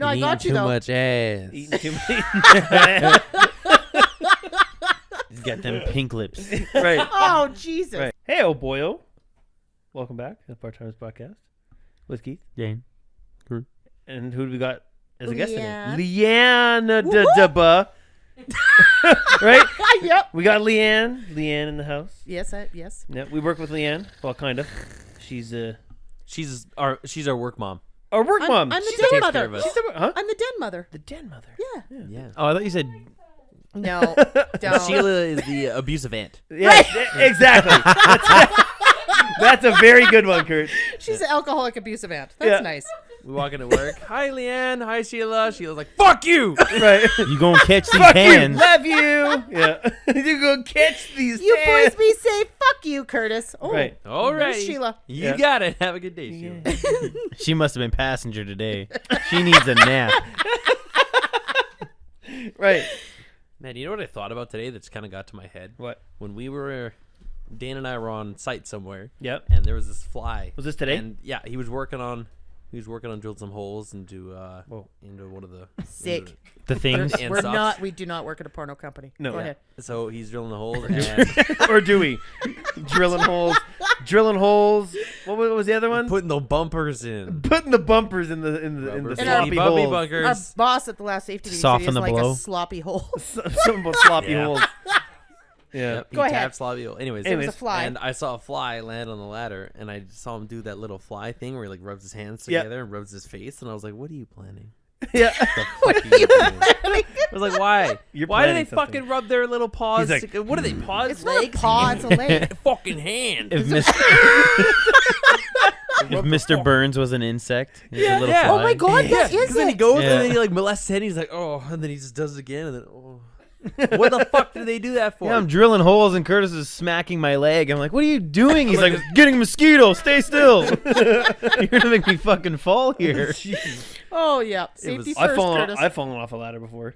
No, I got you too though. much ass. Eating too much. He's got them pink lips. Right. Oh Jesus! Right. Hey, oh boyo. Welcome back to the Part-Timers Podcast with Keith. Dane. And who do we got as a guest today? Leanne. Leanne. Right? Yep. We got Leanne. Leanne in the house. Yes. Yes. Yep. We work with Leanne. Well, kind of. She's She's our work mom. our work mom. I'm the She's den takes mother. care of us. She's the, huh? I'm the den mother. The den mother. Yeah. Yeah. Oh, I thought you said No. Don't. Sheila is the abusive aunt. Yeah, exactly. That's a very good one, Kurt. She's an alcoholic abusive aunt. That's Yeah. nice. We walk into work. Hi, Leanne. Hi, Sheila. Sheila's like, fuck you. Right. you gonna catch these Fuck hands. you. Love you. Yeah. You go catch these You hands. boys be safe. Fuck you, Curtis. Oh, Right. All right. there's Sheila. You Yeah. got it. Have a good day, Sheila. She must have been passenger today. She needs a nap. Right. Man, you know what I thought about today that's kind of got to my head? What? When Dan and I were on site somewhere. Yep. And there was this fly. Was this today? And yeah, he was working on drilling some holes into one of the Sick. The things. And We're socks. not. We do not work at a porno company. No. Go Yeah. ahead. So he's drilling the holes and Or do we? Drilling holes. Drilling holes. What was the other one? putting the bumpers in. Putting the bumpers in the Rubber sloppy bumpy holes. Our bunkers. boss at the last safety meeting Soften said the he doesn't blow. like a sloppy hole. Something about sloppy Yeah. holes. Yeah. Yep, he Go ahead. tapped sloppy hole. Anyways, There was a fly. and I saw a fly land on the ladder, and I saw him do that little fly thing where he like rubs his hands Yep. together and rubs his face, and I was like, "What are you planning?" Yeah. What are you planning? I was like, "Why? You're Why do they planning something. fucking rub their little paws? He's like, what are they paws? It's not a legs? paw. It's a leg. fucking hand." If Mr. Burns was an insect, he's a little yeah. fly. Oh my God, that is Because then he it. goes Yeah. and then he like molests his head. And he's like, "Oh," and then he just does it again, and then oh. What the fuck did they do that for? Yeah, I'm drilling holes and Curtis is smacking my leg. I'm like, what are you doing? He's like, getting a mosquito. Stay still. You're gonna make me fucking fall here. Oh yeah. Safety I've first, Curtis. fallen off a ladder before.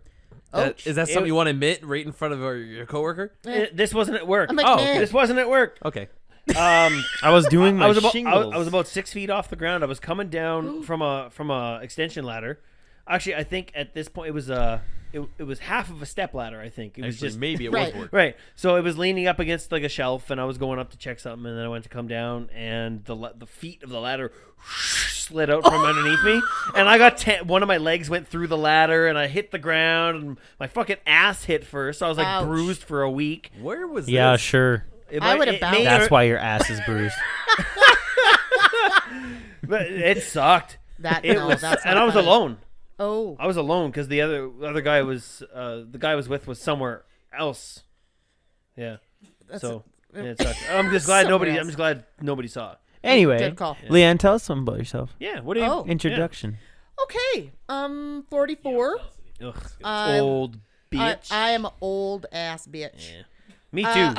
Is that something you want to admit right in front of your coworker? This wasn't at work. I'm like, Oh, man. This wasn't at work. Okay. I was doing my I was about shingles. I was about 6 feet off the ground. I was coming down from a extension ladder. Actually, I think at this point it was half of a step ladder. I think it was Actually, just maybe it Right. was work. right. So it was leaning up against like a shelf, and I was going up to check something, and then I went to come down, and the feet of the ladder slid out from underneath me, and I got one of my legs went through the ladder, and I hit the ground, and my fucking ass hit first. So I was like Ouch. bruised for a week. Where was Yeah, this? sure. I would have bounced. That's why your ass is bruised. But it sucked. That no, was, that's and not I was funny. alone. Oh. I was alone because the other guy was the guy I was with was somewhere else. Yeah. So it sucked. I'm just glad Somewhere else. I'm just glad nobody saw it. Anyway, Good call. Leanne, tell us something about yourself. Yeah. What do you? Oh. Introduction. Okay. 44. Yeah. Ugh, I'm- old bitch. I am an old ass bitch. Yeah. Me too.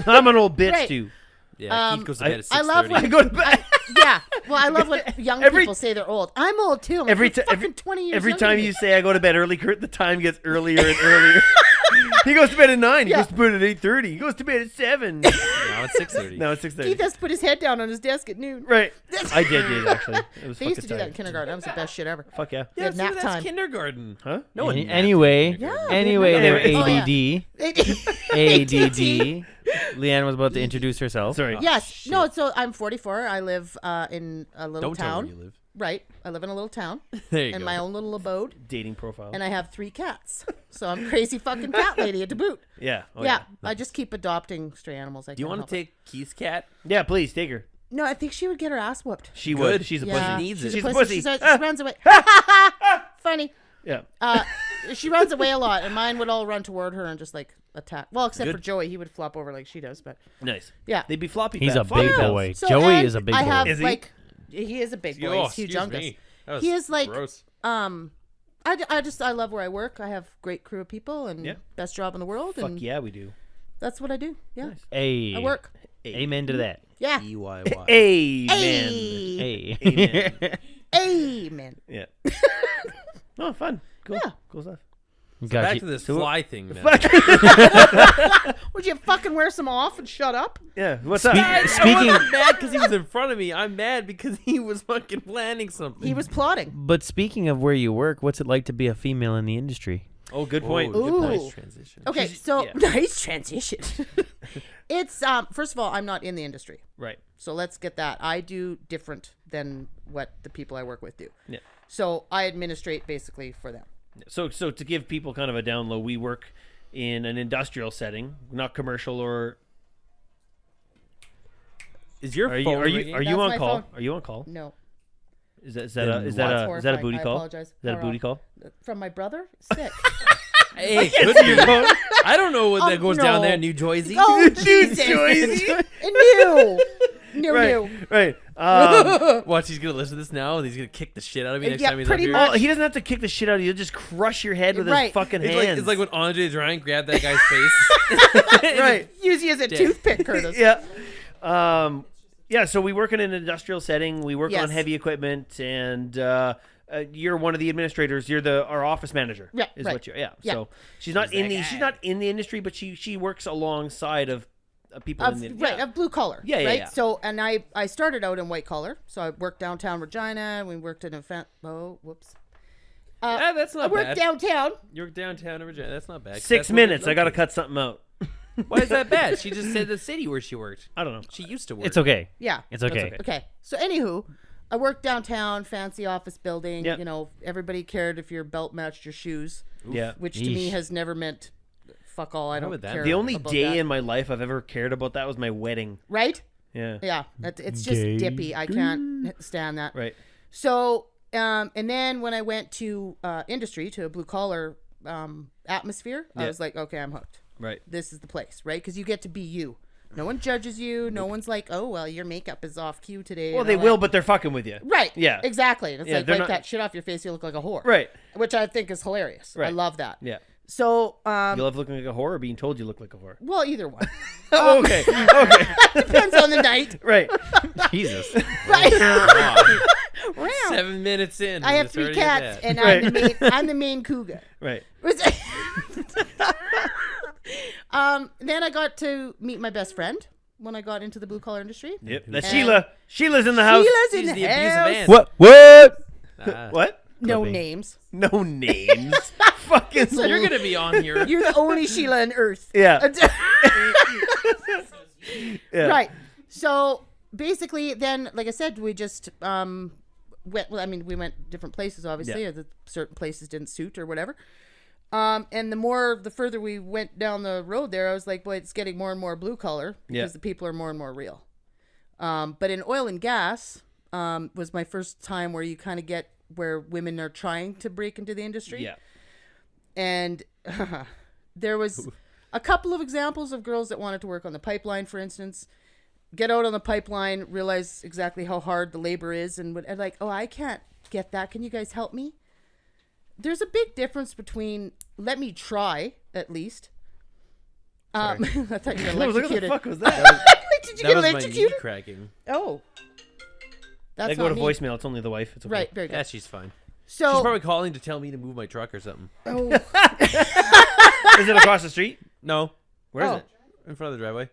I'm an old bitch Right. too. Yeah, Keith goes to bed at 6:30. I love when I go to bed. yeah. Well, I love when young Every- people say they're old. I'm old too. I'm like, Every "You're ti- fucking 20 years Every younger time than you me." say I go to bed early, Kurt, the time gets earlier and earlier. He goes to bed at 9. He Yeah. goes to bed at 8:30. He goes to bed at 7. Now it's 6:30. Now it's 6:30. Keith has to put his head down on his desk at noon. Right. I did actually. It was They used to fucking do that in tired. kindergarten. That was the best shit ever. Fuck yeah. Yeah, had nap that's time. kindergarten. Huh? No one. Anyway, Yeah, anyway, we they're remember. ADD. Leanne was about to introduce herself. Sorry. Yes. shit. No. So I'm 44. I live in a little Don't tell town. where you live. Right. I live in a little town There you in go. my own little abode, Dating profile. and I have 3 cats. So I'm crazy fucking cat lady at to boot. Yeah. Oh, yeah. I just keep adopting stray animals. Do you want to take Keith's cat? Yeah, please take her. No, I think she would get her ass whooped. She Good. would. She's a Yeah. pussy. needs She's it. a She's a pussy. pussy. She runs away. Funny. Yeah. She runs away a lot, and mine would all run toward her and just like attack. Well, except Good. for Joey, he would flop over like she does. But Nice. yeah, They'd be floppy. He's fat. a Floppy big pals. boy. So, Joey and is a big I boy. have Is he? like, he is a big boy. He's huge Jungus. He is like, gross. I love where I work. I have great crew of people and Yeah. best job in the world. Fuck and yeah, we do. that's what I do. Yeah, Nice. Hey. I work. Amen to that. Yeah. EYY. Amen. Hey. Hey. Amen. Amen. Yeah. Oh, fun. Cool. Yeah. Cool stuff. Back to this fly thing now. Would you fucking wear some off and shut up? Yeah, what's up? I Speaking, wasn't mad because he was in front of me. I'm mad because he was fucking planning something. He was plotting. but speaking of where you work, what's it like to be a female in the industry? Oh, good point. Good, nice Ooh. transition. Okay, She's- so yeah. nice transition. It's first of all, I'm not in the industry, Right. so let's get that. I do different than what the people I work with do. Yeah. So I administrate basically for them. So to give people kind of a down low, we work in an industrial setting, not commercial or. Is your Are you phone are you ringing? are you That's on my call? phone. Are you on call? No, Is that Then a what's horrifying? booty I call? apologize. Is that a booty call? from my brother. Sick. Hey, good to your phone. I don't know what that goes down no. there in New Jersey. Oh, Jesus. New. Right. Watch, he's gonna listen to this now, and he's gonna kick the shit out of me next Yeah, time he's pretty up here. much. Oh, he doesn't have to kick the shit out of you. He'll just crush your head with his Right. fucking It's hands. like when Andre Ryan grabbed that guy's face. right. Use you as a toothpick, Curtis. Yeah. Yeah. So we work in an industrial setting. We work on Yes. heavy equipment, and you're one of the administrators. You're our office manager. Yeah, Is right. what you're. Yeah. Yeah. So she's not She's in that the guy. she's not in the industry, but she works alongside of people in the Right, of blue collar. Yeah, yeah, right? yeah. So, and I started out in white collar. So I worked downtown Regina. We worked in a whoops. That's I not worked bad. downtown. You're downtown in Virginia. That's not bad. 6 That's minutes. where I got to we cut something out. located. Why is that bad? She just said the city where she worked. I don't know. She used to work. It's okay. Yeah. It's okay. okay. Okay. So, anywho, I worked downtown, fancy office building. Yeah. You know, everybody cared if your belt matched your shoes, Yeah. which to me Yeesh. has never meant fuck all. I don't would that care. be? The only about day that. in my life I've ever cared about that was my wedding. Right? Yeah. Yeah. It's just Gay. dippy. I can't stand that. Right. So, and then when I went to industry, to a blue collar atmosphere, I Yeah. was like, okay, I'm hooked. Right. This is the place, right? Because you get to be you. No one judges you. No one's like, oh, well, your makeup is off cue today. Well, and they all will, that. but they're fucking with you. Right. Yeah. Exactly. And it's Yeah, like, they're wipe not- that shit off your face, you look like a whore. Right. Which I think is hilarious. I Right. love that. Yeah. So, You love looking like a whore or being told you look like a whore? well, either one. Oh, okay. Okay. Depends on the night. Right. Jesus. Right. Wow. Wow. 7 minutes in. I have it's 3 already at cats, that. and Right. I'm the main cougar. Right. Then I got to meet my best friend when I got into the blue collar industry. Yep. That's And- Sheila. Sheila's in the house. Sheila's in She's the the abusive house. aunt. What? Ah. What? No Clipping. names. No names. Fucking. So you're gonna be on here. You're the only Sheila on earth. Yeah. Yeah. Right. So basically, then, like I said, we just went. Well, I mean, we went different places. Obviously, Yeah. the certain places didn't suit or whatever. And the further we went down the road there, I was like, well, it's getting more and more blue collar because Yeah. the people are more and more real. But in oil and gas was my first time where you kind of get where women are trying to break into the industry. Yeah. And there was a couple of examples of girls that wanted to work on the pipeline, for instance. Get out on the pipeline, realize exactly how hard the labor is, and would like, oh, I can't get that. Can you guys help me? There's a big difference between let me try, at least. I thought you were What the electrocuted. fuck was that? Did you That get was my knee electrocuted? cracking. Oh. That's They go to not me. voicemail. It's only the wife. It's okay. Right, very good. Yeah, she's fine. So, She's probably calling to tell me to move my truck or something. oh, Is it across the street? No, Where is Oh. it? in front of the driveway.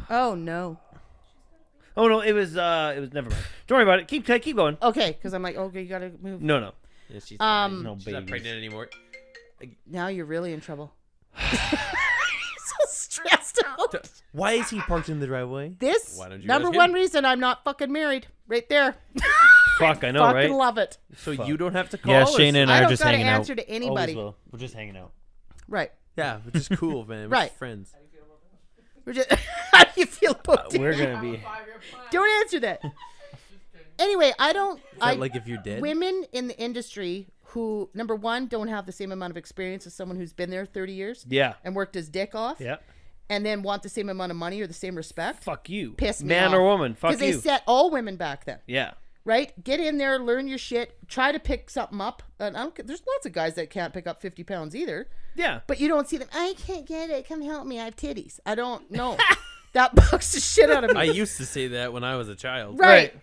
oh no. Oh no, it was never mind. Don't worry about it. Keep going. Okay, because I'm like, okay, you gotta move. No. Yeah, she's Um, fine. No She's not babies. pregnant anymore. Now you're really in trouble. So stressed out. Why is he parked in the driveway? This Why don't you number ask one him? reason I'm not fucking married. Right there. Fuck, I know, Fucking right? love it. So Fuck. you don't have to call Yeah, us. Shayna and I I are don't just gotta hanging answer out. to anybody. Always will. We're just hanging out. Right. Yeah, which is cool, man. We're Right. just friends. We're just, how do you feel about it? We're gonna be. Don't answer that. Anyway, I don't. Is I that like if you're dead? women in the industry who, number one, don't have the same amount of experience as someone who's been there 30 years Yeah. and worked his dick off, Yeah. and then want the same amount of money or the same respect. Fuck you. Piss me Man off. or woman. Fuck Because they you. set all women back then. Yeah. Right? Get in there, learn your shit, try to pick something up. And there's lots of guys that can't pick up 50 pounds either. Yeah. But you don't see them. I can't get it. Come help me. I have titties. I don't know. That bugs the shit out of me. I used to say that when I was a child. Right.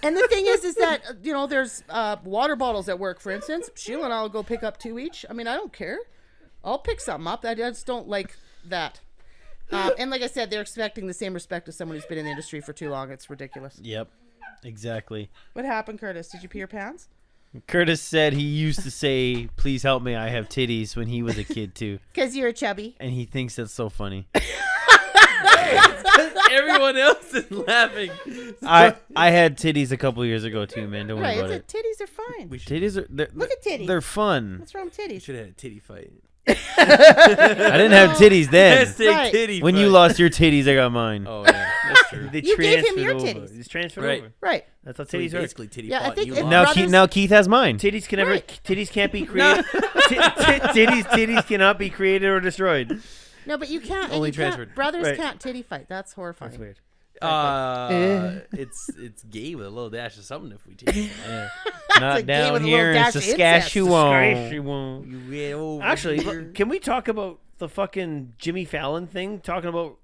And the thing is that there's water bottles at work, for instance. Sheila and I'll go pick up 2 each. I mean, I don't care. I'll pick something up. I just don't like that. And like I said, they're expecting the same respect as someone who's been in the industry for too long. It's ridiculous. Yep. Exactly. What happened, Curtis? Did you pee your pants? Curtis said he used to say, "Please help me, I have titties," when he was a kid too, Because you're chubby. and he thinks that's so funny. Everyone else is laughing. I had titties a couple years ago too, man. Don't worry Right. about it. Titties are fine. Titties are Look at titties. They're fun. What's wrong with You titties? should have had a titty fight. I didn't have titties then. Hashtag Right. titty When fight. you lost your titties, I got mine. Oh yeah, that's true. They You gave him transferred your over. titties. It's transferred Right. over. Right. That's how So he titties are. basically titty Yeah, I fought. think You if lost. Now, brothers- now Keith has mine. Titties can never. Right. Titties can't be created. Titties cannot be created or destroyed. No, but you can't. and Only you can't- transferred. Brothers Right. can't titty fight. That's horrifying. That's weird. It's gay with a little dash of something if we take. Not a game down with a here little in dash of incest. Saskatchewan. You get over Actually, here. look, can we talk about the fucking Jimmy Fallon thing? Talking about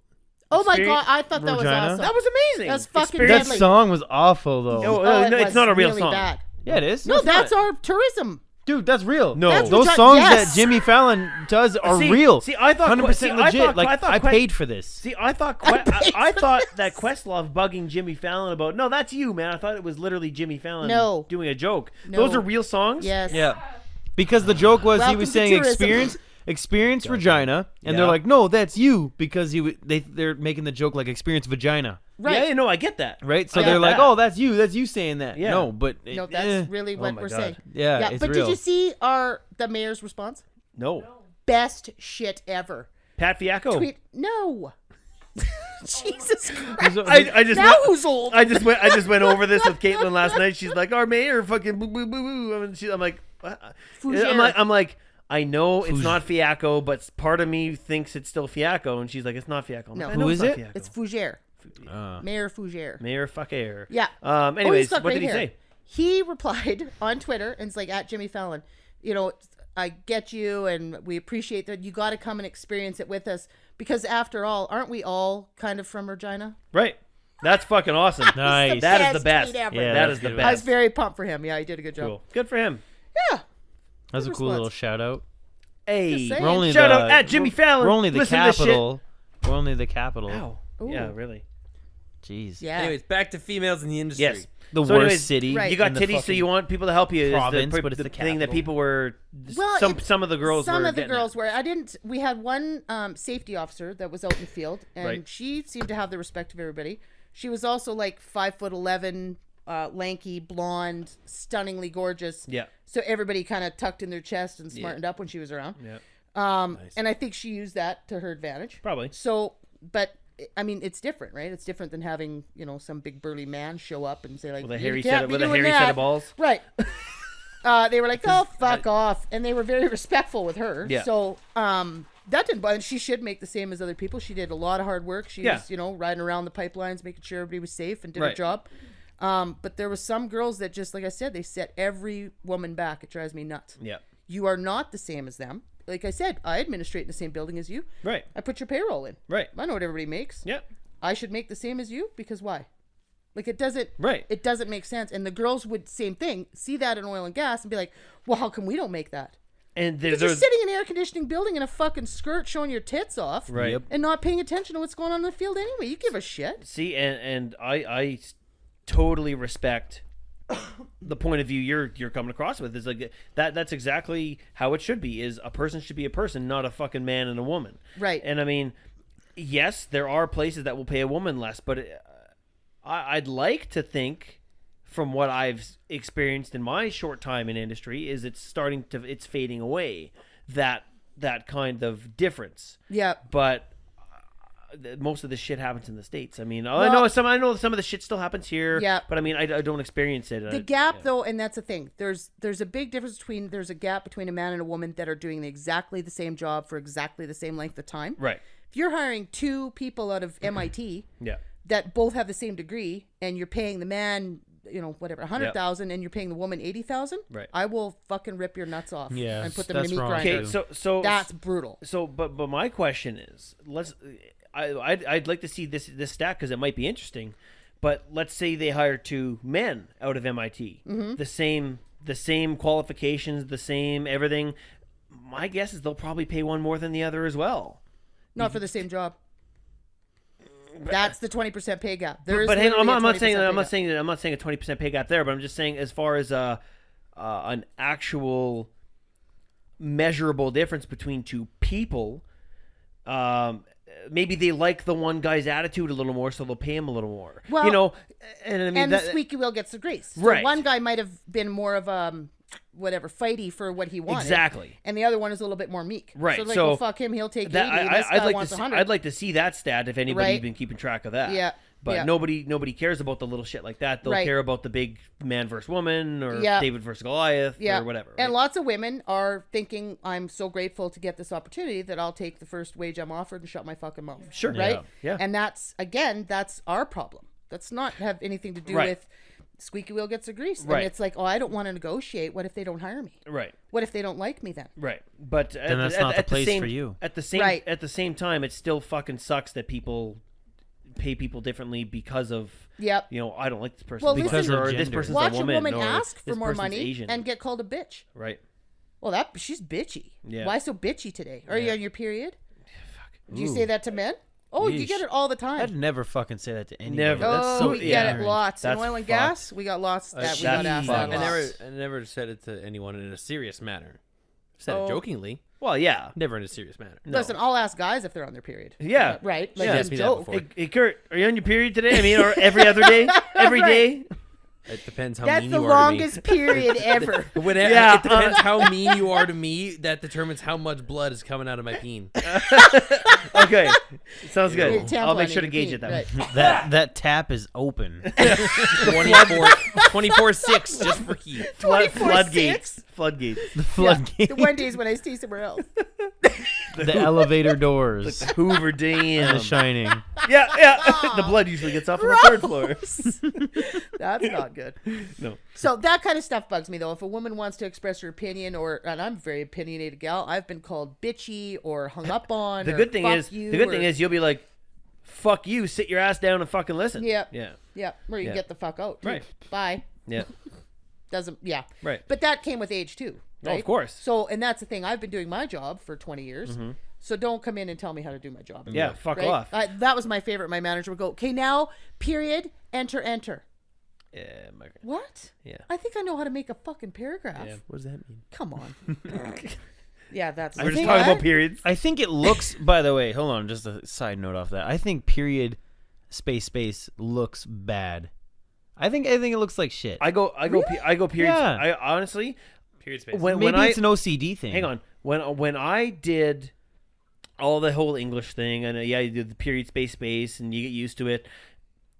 Oh my Experience- god! I thought that was Regina? awesome. that was amazing. That's fucking That deadly. song was awful though. No, Oh, no, it it's was not a real really song. Bad. Yeah, it is. No, it's that's not. our tourism. Dude, that's real. No. That's Those Regina- songs yes. that Jimmy Fallon does are See- real. see, I thought 100% see, I legit. thought- Like I thought I que- paid for this. See, I thought paid I for thought this. that Questlove bugging Jimmy Fallon about no, that's you, man. I thought it was literally Jimmy Fallon No. doing a joke. No. Those are real songs. Yes. Yeah, because the joke was he Welcome was to saying tourism. experience Regina, and Yeah. they're like, no, that's you, because they're making the joke like experience vagina, Right. Yeah, no, I get that. right? So I they're get like, that. oh, that's you saying that. Yeah. No, but No, that's really what my we're God. saying. yeah, it's but real. did you see the mayor's response? No. Best shit ever. Pat Fiacco. Tweet. No. Jesus Christ. I just Now went, who's old? I just went over this with Caitlin last night. She's like, our mayor fucking boo boo boo boo. I'm like, what? Fougere. I'm like, I know it's not Fiacco, but part of me thinks it's still Fiacco, and she's like, it's not Fiacco. I'm No. like, I Who know is it's not it? Fiacco. It's Fougere. Mayor Fougere. Mayor fuck air. Yeah. Anyways, he's got what great did he hair. say? He replied on Twitter and it's like at Jimmy Fallon, I get you and we appreciate that. You got to come and experience it with us because after all, aren't we all kind of from Regina? Right. That's fucking awesome. Nice. That is the Best best. tweet ever. Yeah, that that's is the good. I was best. very pumped for him. Yeah, he did a good job. Cool. Good for him. Yeah. That's a Good cool little response. shout out. Hey, Just saying. We're only shout the, out at Jimmy Fallon. We're only the Listen to this shit. capital. We're only the capital. Ow. Ooh. Yeah, really. Jeez. Yeah. Anyways, back to females in the industry. Yes. The So worst anyways, city. right. You got in the titties, so fucking- you want people to help you. province, is the, but it's the thing that capital. people were. Well, some of the girls. Some were of the getting girls at. were. I didn't. We had one safety officer that was out in the field, and Right. she seemed to have the respect of everybody. She was also like 5'11", lanky, blonde, stunningly gorgeous. Yeah. So everybody kind of tucked in their chest and smartened up when she was around. Yeah. And I think she used that to her advantage. Probably. So, but I mean, it's different, right? It's different than having some big burly man show up and say like, With a "You hairy can't set, be with a doing hairy set that." of balls. Right. They were like, "Oh, fuck off," and they were very respectful with her. Yeah. So, that didn't bother. She should make the same as other people. She did a lot of hard work. She Yeah. was, riding around the pipelines, making sure everybody was safe and did her Right. job. But there was some girls that just, like I said, they set every woman back. It drives me nuts. Yeah. You are not the same as them. Like I said, I administrate in the same building as you. Right. I put your payroll in. Right. I know what everybody makes. Yeah. I should make the same as you because why? Like it doesn't. Right. It doesn't make sense. And the girls would same thing. See that in oil and gas and be like, "Well, how come we don't make that?" And Because there's you're sitting in an air conditioning building in a fucking skirt showing your tits off, right. Yep. and not paying attention to what's going on in the field anyway. You give a shit. See, and I totally respect the point of view you're coming across with. Is like that's exactly how it should be. Is a person should be a person, not a fucking man and a woman. Right. And I mean, yes, there are places that will pay a woman less, but I'd like to think, from what I've experienced in my short time in industry, is it's fading away, that kind of difference. Yeah. But most of this shit happens in the States. I mean, I Well- know some of the shit still happens here. Yeah. But I mean, I don't experience it. The gap, though, and that's the thing. There's a big difference between there's a gap between a man and a woman that are doing exactly the same job for exactly the same length of time. Right. If you're hiring two people out of MIT Yeah. that both have the same degree, and you're paying the man, whatever, 100,000, and you're paying the woman 80,000, Right. I will fucking rip your nuts off. Yeah, and put them in a that's meat wrong, grinder. Okay. So That's brutal. So, but my question is, I'd like to see this stat because it might be interesting. But let's say they hire 2 men out of MIT, the same qualifications, the same everything. My guess is they'll probably pay one more than the other as well. Not for the same job. That's the 20% pay gap. There is But hang on, literally I'm a not 20% saying pay I'm not gap. saying that I'm not saying a 20% pay gap there, but I'm just saying as far as an actual measurable difference between 2 people. Maybe they like the one guy's attitude a little more, so they'll pay him a little more. Well, you know, and I mean And that, the squeaky wheel gets the grease. So Right. one guy might have been more of whatever, fighty for what he wanted. exactly. And the other one is a little bit more meek. Right, So like, so well, fuck him, he'll take 80. That, And this guy wants 100. I'd like to see that stat if anybody's Right. been keeping track of that. Yeah, But yeah. nobody cares about the little shit like that. They'll Right. care about the big man versus woman or Yeah. David versus Goliath Yeah. or whatever. And right? lots of women are thinking, I'm so grateful to get this opportunity that I'll take the first wage I'm offered and shut my fucking mouth. Sure. Right? Yeah. And that's our problem. That's not have anything to do Right. with squeaky wheel gets the grease. Right. And it's like, oh, I don't want to negotiate. What if they don't hire me? Right. What if they don't like me then? Right. But Then that's not the place for you. At the same Right. at the same time, it still fucking sucks that people pay people differently because of Yep. I don't like this person Well, because listen- or this Gender. person's Watch a a woman, woman or ask for this more person's money Asian. and get called a bitch. Right. Well, she's bitchy. Yeah. Why so bitchy today? Are you Yeah. on your period? Do you Ooh. say that to men? Oh, you Yeesh. get it all the time. I'd never fucking say that to anybody. Never. That's Oh, so we get it ignorant. lots. In That's oil and fucked. gas, we got lots that we That's got asked that fucked. lots. I never said it to anyone in a serious manner. Said Oh. it jokingly, Well, yeah. never in a serious manner. No. Listen, I'll ask guys if they're on their period. Yeah. Right? Like Yeah. just Asked me that joke. before. Hey, Kurt, are you on your period today? I mean, or every other day? Every day? It depends how That's mean the you are longest period ever. to me. When it, Yeah. it depends how mean you are to me. That determines how much blood is coming out of my peen. Okay. Sounds Your good. tampon I'll make in sure to your gauge peen, it that right. way. That tap is open. 24/6 just for heat. 24/6? Floodgates. The Yeah. floodgate. The Wendy's when I stay somewhere else. The elevator doors. Hoover And Dam. The Shining. Yeah. The blood usually gets off on the 3rd floor. That's not good. No. So that kind of stuff bugs me, though. If a woman wants to express her opinion, and I'm a very opinionated gal, I've been called bitchy or hung up on. The or good thing fuck is, you, the good thing or- is, you'll be like, "Fuck you, sit your ass down and fucking listen." Yeah. Yeah. yeah, where you Yeah. get the fuck out. too. Right. Bye. Yeah. Yeah. Right. But that came with age too. Oh, Right? of course. So, and that's the thing. I've been doing my job for 20 years. So don't come in and tell me how to do my job. Mm-hmm. Yeah. Fuck Right? off. That was my favorite. My manager would go, okay, now, period, enter. Yeah. What? Yeah. I think I know how to make a fucking paragraph. Yeah. What does that mean? Come on. Yeah, that's. We're just See, talking I- about periods. I think it looks. By the way, hold on. Just a side note off that. I think period, space looks bad. I think it looks like shit. I go periods. Yeah. I honestly, Period space. when Maybe I it's an OCD thing. hang on, when I did all the whole English thing, and you do the period space, and you get used to it.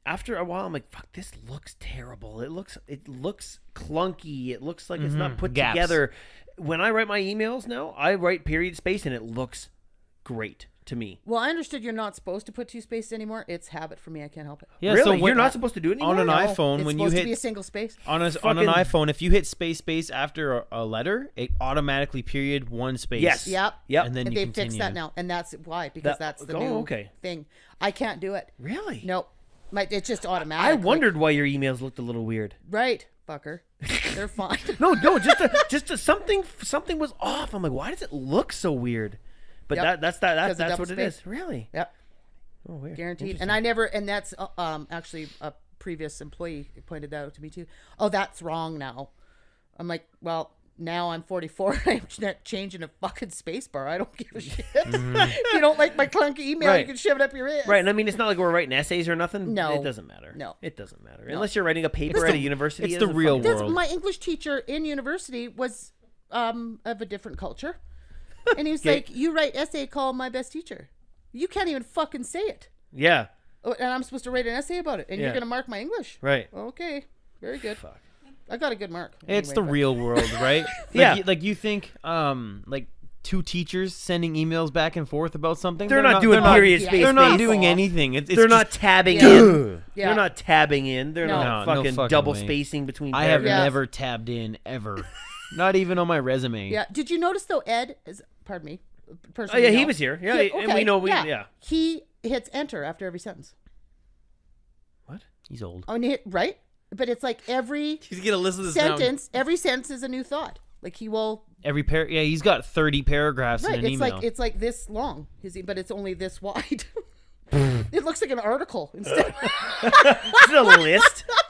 After a while, I'm like, fuck, this looks terrible. It looks clunky. It looks like it's not put Gaps. together. When I write my emails now, I write period space, and it looks great to me. Well, I understood you're not supposed to put two spaces anymore. It's habit for me. I can't help it. Yeah, Really? so when You're not supposed to do it on anymore? an No, iPhone it's when you supposed to be a hit single space. on an fucking- iPhone if you hit space after a letter, it automatically period one space. Yes. Yep. Yep. And then And you they continue. fixed that now, and that's why because that's the new okay. thing. I can't do it. Really? No, it's just automatic. I like- wondered why your emails looked a little weird. right, fucker. They're fine. No, just something was off. I'm like, why does it look so weird? But Yep. that's 'Cause of that's double what it space. is. Really? Yep, Oh, weird. guaranteed. And I never. And that's actually a previous employee pointed that out to me too. Oh, that's wrong now. I'm like, well, now I'm 44. I'm not changing a fucking space bar. I don't give a shit. If you don't like my clunky email, Right. you can shove it up your ass. Right, and I mean, it's not like we're writing essays or nothing. No. It doesn't matter. No. It doesn't matter. Unless you're writing a paper at a university. it's it the doesn't real fucking- world. That's, my English teacher in university was of a different culture. And he was Okay. like, you write essay called My Best Teacher. You can't even fucking say it. Yeah, Oh, and I'm supposed to write an essay about it. And Yeah. you're going to mark my English. right. Okay. Very good. Fuck. I got a good mark. It's Anyway, the but- real world, right? Yeah. Like you think like two teachers sending emails back and forth about something. They're not doing period yeah, space. They're not space. doing anything. It's They're not just- tabbing Yeah. in. Yeah. They're not tabbing in. They're No. not No, no fucking fucking double way. spacing between. I have paragraphs. Yeah. never tabbed in ever. Not even on my resume. Yeah. Did you notice, though, Ed is, pardon me, person Oh yeah, we he know, was here. Yeah, he- and we know. Yeah. He hits enter after every sentence. What? He's old. I mean, right? But it's like every He's gonna listen to this now. every sentence is a new thought. Like he will. Every yeah, he's got 30 paragraphs Right. in an email. It's like this long, but it's only this wide. It looks like an article instead.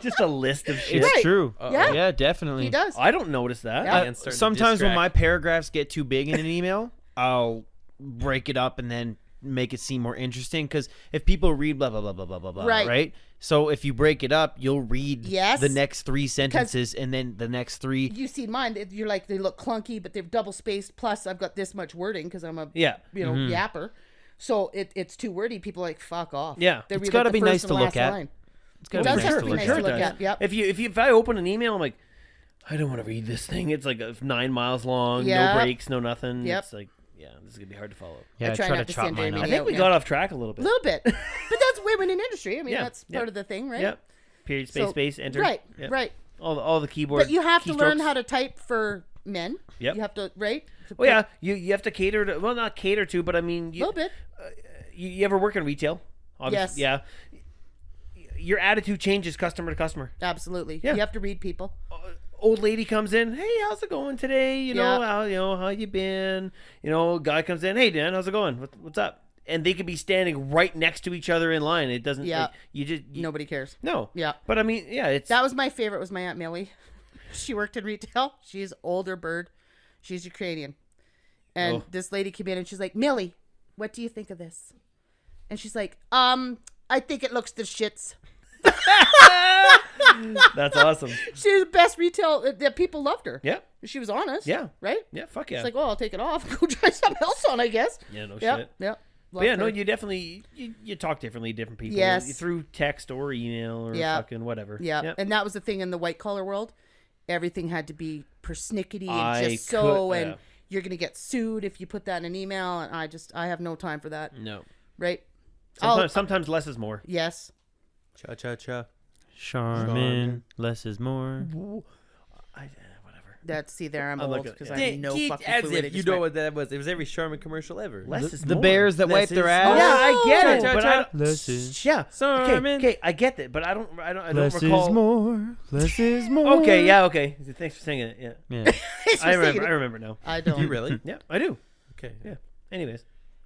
Just a list of shit. It's Right. true. Yeah. Yeah, definitely. He does. I don't notice that. Yeah. And starting to Sometimes when distract. my paragraphs get too big in an email, I'll break it up and then make it seem more interesting. Because if people read blah, blah, blah, blah, blah, blah, blah, right? So if you break it up, you'll read the next 3 sentences and then the next 3. You see mine. You're like, they look clunky, but they're double spaced. Plus, I've got this much wording because I'm a yapper. So it's too wordy. People are like, fuck off. Yeah. They It's read, gotta like, be the nice first to and look last at. line. It's It gotta does be have nice to to be look nice to at. look at. Yep. If I open an email, I'm like, I don't want to read this thing. It's like 9 miles long, Yeah. no breaks, no nothing. Yep. It's like, this is gonna be hard to follow. Yeah, I try not to to chop send very mine I up. many think we Yeah. got off track a little A bit. little bit. But that's women in industry. I mean, Yeah. that's part of the thing, right? Yep. Period, space, So- space, enter. Right. Yep. Right. All the keyboard. But you have to learn keystrokes. how to type for men. Yep. You have to, right? Well, yeah, you have to cater to. Well, not cater to, but I mean, A little bit. You ever work in retail? Yes. Yeah. Your attitude changes customer to customer. Absolutely. Yeah. You have to read people. Old lady comes in, hey, how's it going today? Yeah. How you been? Guy comes in, hey Dan, how's it going? What's up? And they could be standing right next to each other in line. It doesn't. Yeah. Like, you Nobody cares. no. Yeah. But I mean, yeah, it's That was my favorite. Was my Aunt Millie. She worked in retail. She's older bird. She's Ukrainian. And this lady came in and she's like, Millie, what do you think of this? And she's like, I think it looks the shits. that's awesome. She's the best retail. That people loved her. Yeah. She was honest. Yeah. Right? Yeah. Fuck yeah. She's like, well, I'll take it off. Go try something else on, I guess. yeah. No Yep. shit. Yep. But yeah, Loved no, her. you definitely you talk differently to different people. Yes. Through text or email or Yeah. fucking whatever. Yeah. Yep. And that was the thing in the white collar world. Everything had to be persnickety and I just so, could- and yeah. you're going to get sued if you put that in an email. And I have no time for that. No. Right? Sometimes less is more. Yes. Cha cha cha. Charmin, less is more. Whatever. See, there I'm I'm old like, because yeah. I have no fucking as clue what if they you just know read. what that was. It was every Charmin commercial ever. Less is The more. bears that wipe Less their is ass. more. Yeah, I get it, Cha, but cha, I cha. don't, Less is yeah. Charmin. Okay, I get it, but I don't Less recall. is more. Less is more. Okay, yeah, okay. Thanks for singing it. Yeah, Yeah. Thanks for I saying remember. it. I remember now. I don't. You really? Yeah, I do. Okay. Yeah. Anyways,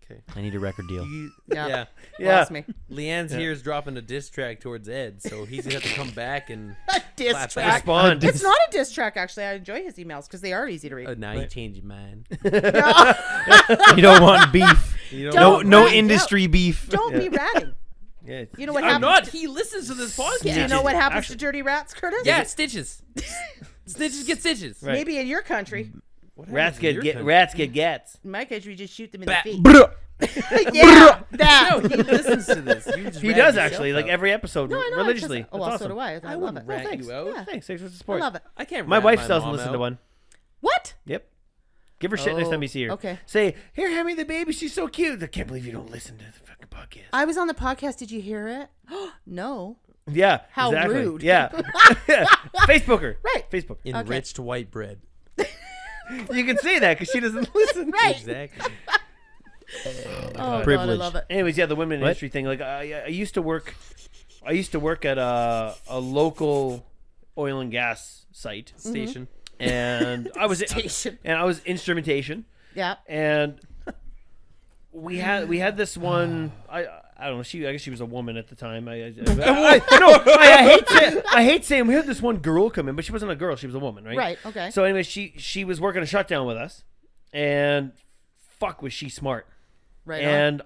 Okay. I need a record deal. Yeah. yeah. Lost me. Leanne's here is dropping a diss track towards Ed, so he's gonna have to come back and A diss Clap track. back. Respond. It's not a diss track, actually. I enjoy his emails because they are easy to read. now you change your mind. You don't want beef. You Don't know, No Right, industry beef. Don't be ratting. Yeah. You know what I'm happens? not. He listens to this podcast. Do you know what happens Actually- to dirty rats, Curtis? Yeah, stitches. Snitches get stitches. Right. Maybe in your country. What Rats happens in your get country? rats get gats. In my country, we just shoot them in Bat- the feet. Bruh. Yeah, that. No, he listens to this. You just He rat does yourself actually, like out. every episode, No, I know. religiously. Oh, That's well, awesome. so do I. I love wouldn't it. rat thanks. you out. Yeah. Thanks for the I support. love it. I can't. My rat wife my doesn't mom listen out. to one. What? Yep. Give her shit next Oh, time you see her. okay. Say, here, hand me the baby. She's so cute. I can't believe you don't listen to the fucking podcast. I was on the podcast. Did you hear it? No. Yeah. How exactly. rude. Yeah. Facebooker. Right. Facebook. Enriched white bread. You can say that because she doesn't listen. Right. Exactly. Oh, God, I Privilege. love it. Anyways, yeah, the women What? industry thing. Like, I used to work at a local oil and gas site, Station. and I was Station. and I was instrumentation, Yeah. and we had this one. I don't know. I guess she was a woman at the time. I hate saying we had this one girl come in, but she wasn't a girl. She was a woman, right? Right. Okay. So anyway, she was working a shutdown with us, and fuck was she smart. Right. on. And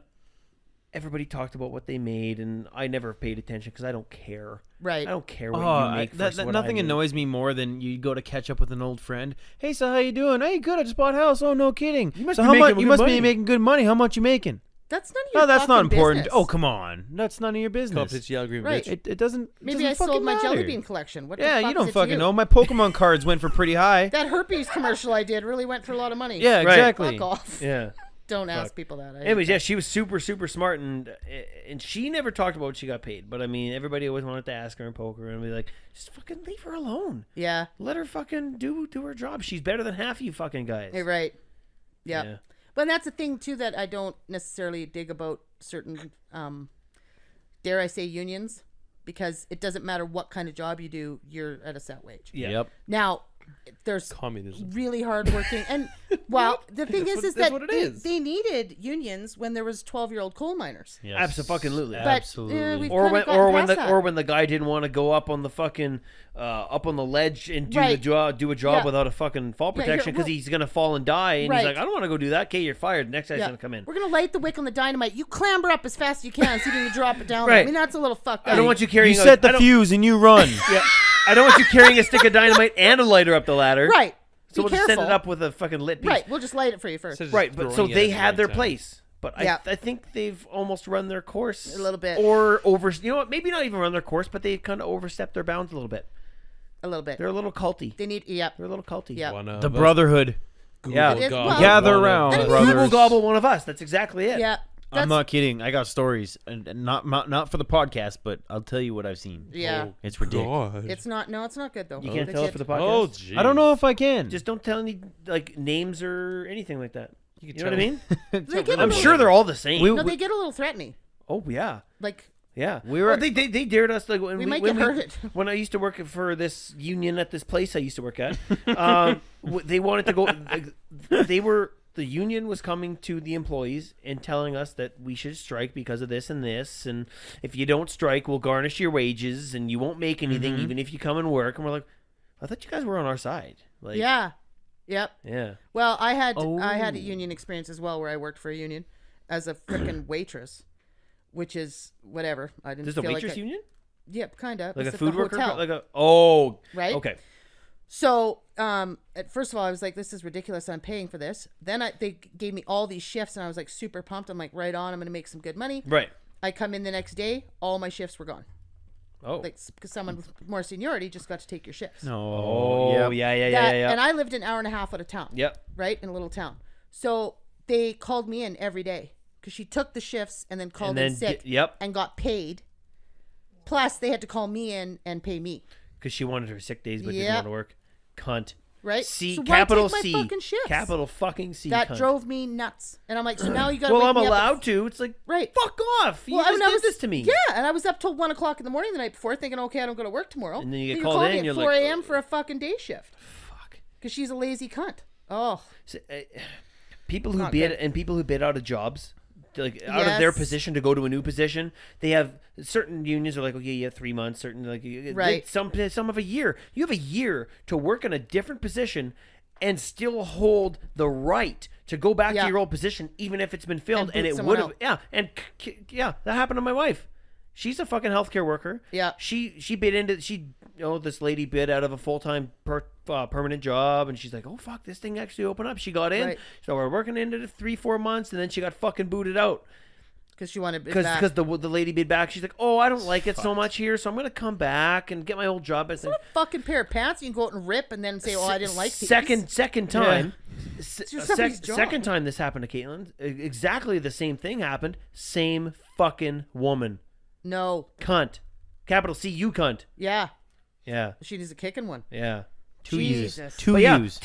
everybody talked about what they made, and I never paid attention because I don't care. Right. I don't care what Oh, you make. versus what nothing I make. annoys me more than you go to catch up with an old friend. Hey, so how you doing? Hey, good. I just bought a house. Oh, no kidding. You must so be how making much? good You must money. be making good money. How much you making? That's none of your No, that's not fucking important. business. Oh, come on. That's none of your business. Call pitch yellow green Right. bitch. It doesn't. Maybe doesn't I sold fucking my jelly matter. bean collection. What Yeah, the fuck you don't is it to fucking you? know. My Pokemon cards went for pretty high. That herpes commercial I did really went for a lot of money. Yeah, Right. exactly. Fuck off. Yeah. Don't ask people that. I Anyways, yeah, she was super smart, and she never talked about what she got paid. But I mean, everybody always wanted to ask her and poke her and be like, just fucking leave her alone. Yeah. Let her fucking do her job. She's better than half of you fucking guys. You're right. Yep. Yeah. But that's the thing too that I don't necessarily dig about certain, dare I say, unions. because it doesn't matter what kind of job you do, you're at a set wage. Yeah. Yep. Now, there's Communism. really hardworking, and well, the thing is that's that what it is. they needed unions when there was 12-year-old coal miners. Yes. Abso-fucking-lutely. But, Absolutely. we've Or kinda when gotten past that. or when the guy didn't want to go up on the fucking up on the ledge and do Right. do a job Yeah. without a fucking fall Yeah, protection because well- he's gonna fall and die, and Right. he's like, I don't want to go do that. Okay, you're fired. The next guy's Yeah. gonna come in. We're gonna light the wick on the dynamite. You clamber up as fast as you can, so you can drop it down. Right. I mean, that's a little fucked up. I don't want you carrying. You set I the don't- fuse and you run. Yeah, I don't want you carrying a stick of dynamite and a lighter up the ladder. Right. So Be we'll just set careful. it up with a fucking lit piece. Right. We'll just light it for you first. So just Right, but so throwing it they at the had right their time. place. But Yeah. I think they've almost run their course A little bit. or over. You know what? Maybe not even run their course, but they kind of overstepped their bounds a little bit. A little bit. They're a little culty. They need. Yep. They're a little culty. Yeah. One of The us. brotherhood. Google Yeah. It is- gobble well- Gather one of around, us. And brothers. Google gobble one of us. That's exactly it. Yeah. I'm not kidding. I got stories, and not for the podcast, but I'll tell you what I've seen. Yeah. Oh, It's ridiculous. God. It's not. No, it's not good though. You can't The tell it kid- for the podcast. Oh, gee. I don't know if I can. Just don't tell any like names or anything like that. You know what I tell. mean? They get a I'm little- sure they're all the same. We- No, they get a little threatening. Oh yeah, Like yeah. We were- Well, they dared us like when we we might when get we- hurted. when I used to work for this union at this place I used to work at. They wanted to go. The union was coming to the employees and telling us that we should strike because of this and this, and if you don't strike, we'll garnish your wages and you won't make anything even if you come and work. And we're like, I thought you guys were on our side. Like, yeah. Yep. yeah. Well, I had Oh. a union experience as well, where I worked for a union as a freaking waitress, which is whatever. I didn't There's a feel waitress like I- union, Yep, kind of. like a It's at food the worker, hotel. like a Right? Okay. So, first of all, I was like, "This is ridiculous. I'm paying for this." Then they gave me all these shifts, and I was like, super pumped. I'm like, "Right on. I'm gonna make some good money." Right. I come in the next day, all my shifts were gone. Oh. Like, because someone with more seniority just got to take your shifts. No. Oh, yeah. yeah. And I lived an hour and a half out of town. Yep. Right, in a little town. So they called me in every day because she took the shifts and then called And in then sick. yep. And got paid. Plus, they had to call me in and pay me. Because she wanted her sick days but didn't Yep. want to work. Cunt. Right? C, So why capital take my C, fucking shifts? capital fucking C. That cunt. drove me nuts. And I'm like, so now you got to Well, wake I'm me up at- allowed to. It's like, Right. fuck off. You Well, just and I did was- this to me. Yeah, and I was up till 1 o'clock in the morning the night before thinking, okay, I don't go to work tomorrow. And then you get You're called calling in, me you're at like, 4 a.m. for a fucking day shift. Fuck. Because she's a lazy cunt. Oh. So, people who Not bid good. and people who bid out of jobs, like out of their Yes. position to go to a new position, they have certain unions are like, okay, you have 3 months. Certain like Right. Some have a year. You have a year to work in a different position and still hold the right to go back Yeah. to your old position, even if it's been filled. And And boot it someone would have, out. yeah, and yeah, that happened to my wife. She's a fucking healthcare worker. Yeah. She bid into this lady bid out of a full-time permanent job, and she's like, oh fuck, this thing actually opened up. She got in, Right. so we're working into it 3-4 months, and then she got fucking booted out Because she wanted it because back. the lady bid back. She's like, oh, I don't like it so much here, so I'm gonna come back and get my old job. It's not a fucking pair of pants you can go out and rip and then say, oh, I didn't like these. Second time. It's your somebody's job. Second time this happened to Caitlin, exactly the same thing happened. Same fucking woman, No. cunt, capital C, you cunt. Yeah. Yeah, She needs a kicking one. yeah. Two Jesus. uses. Two But yeah, use.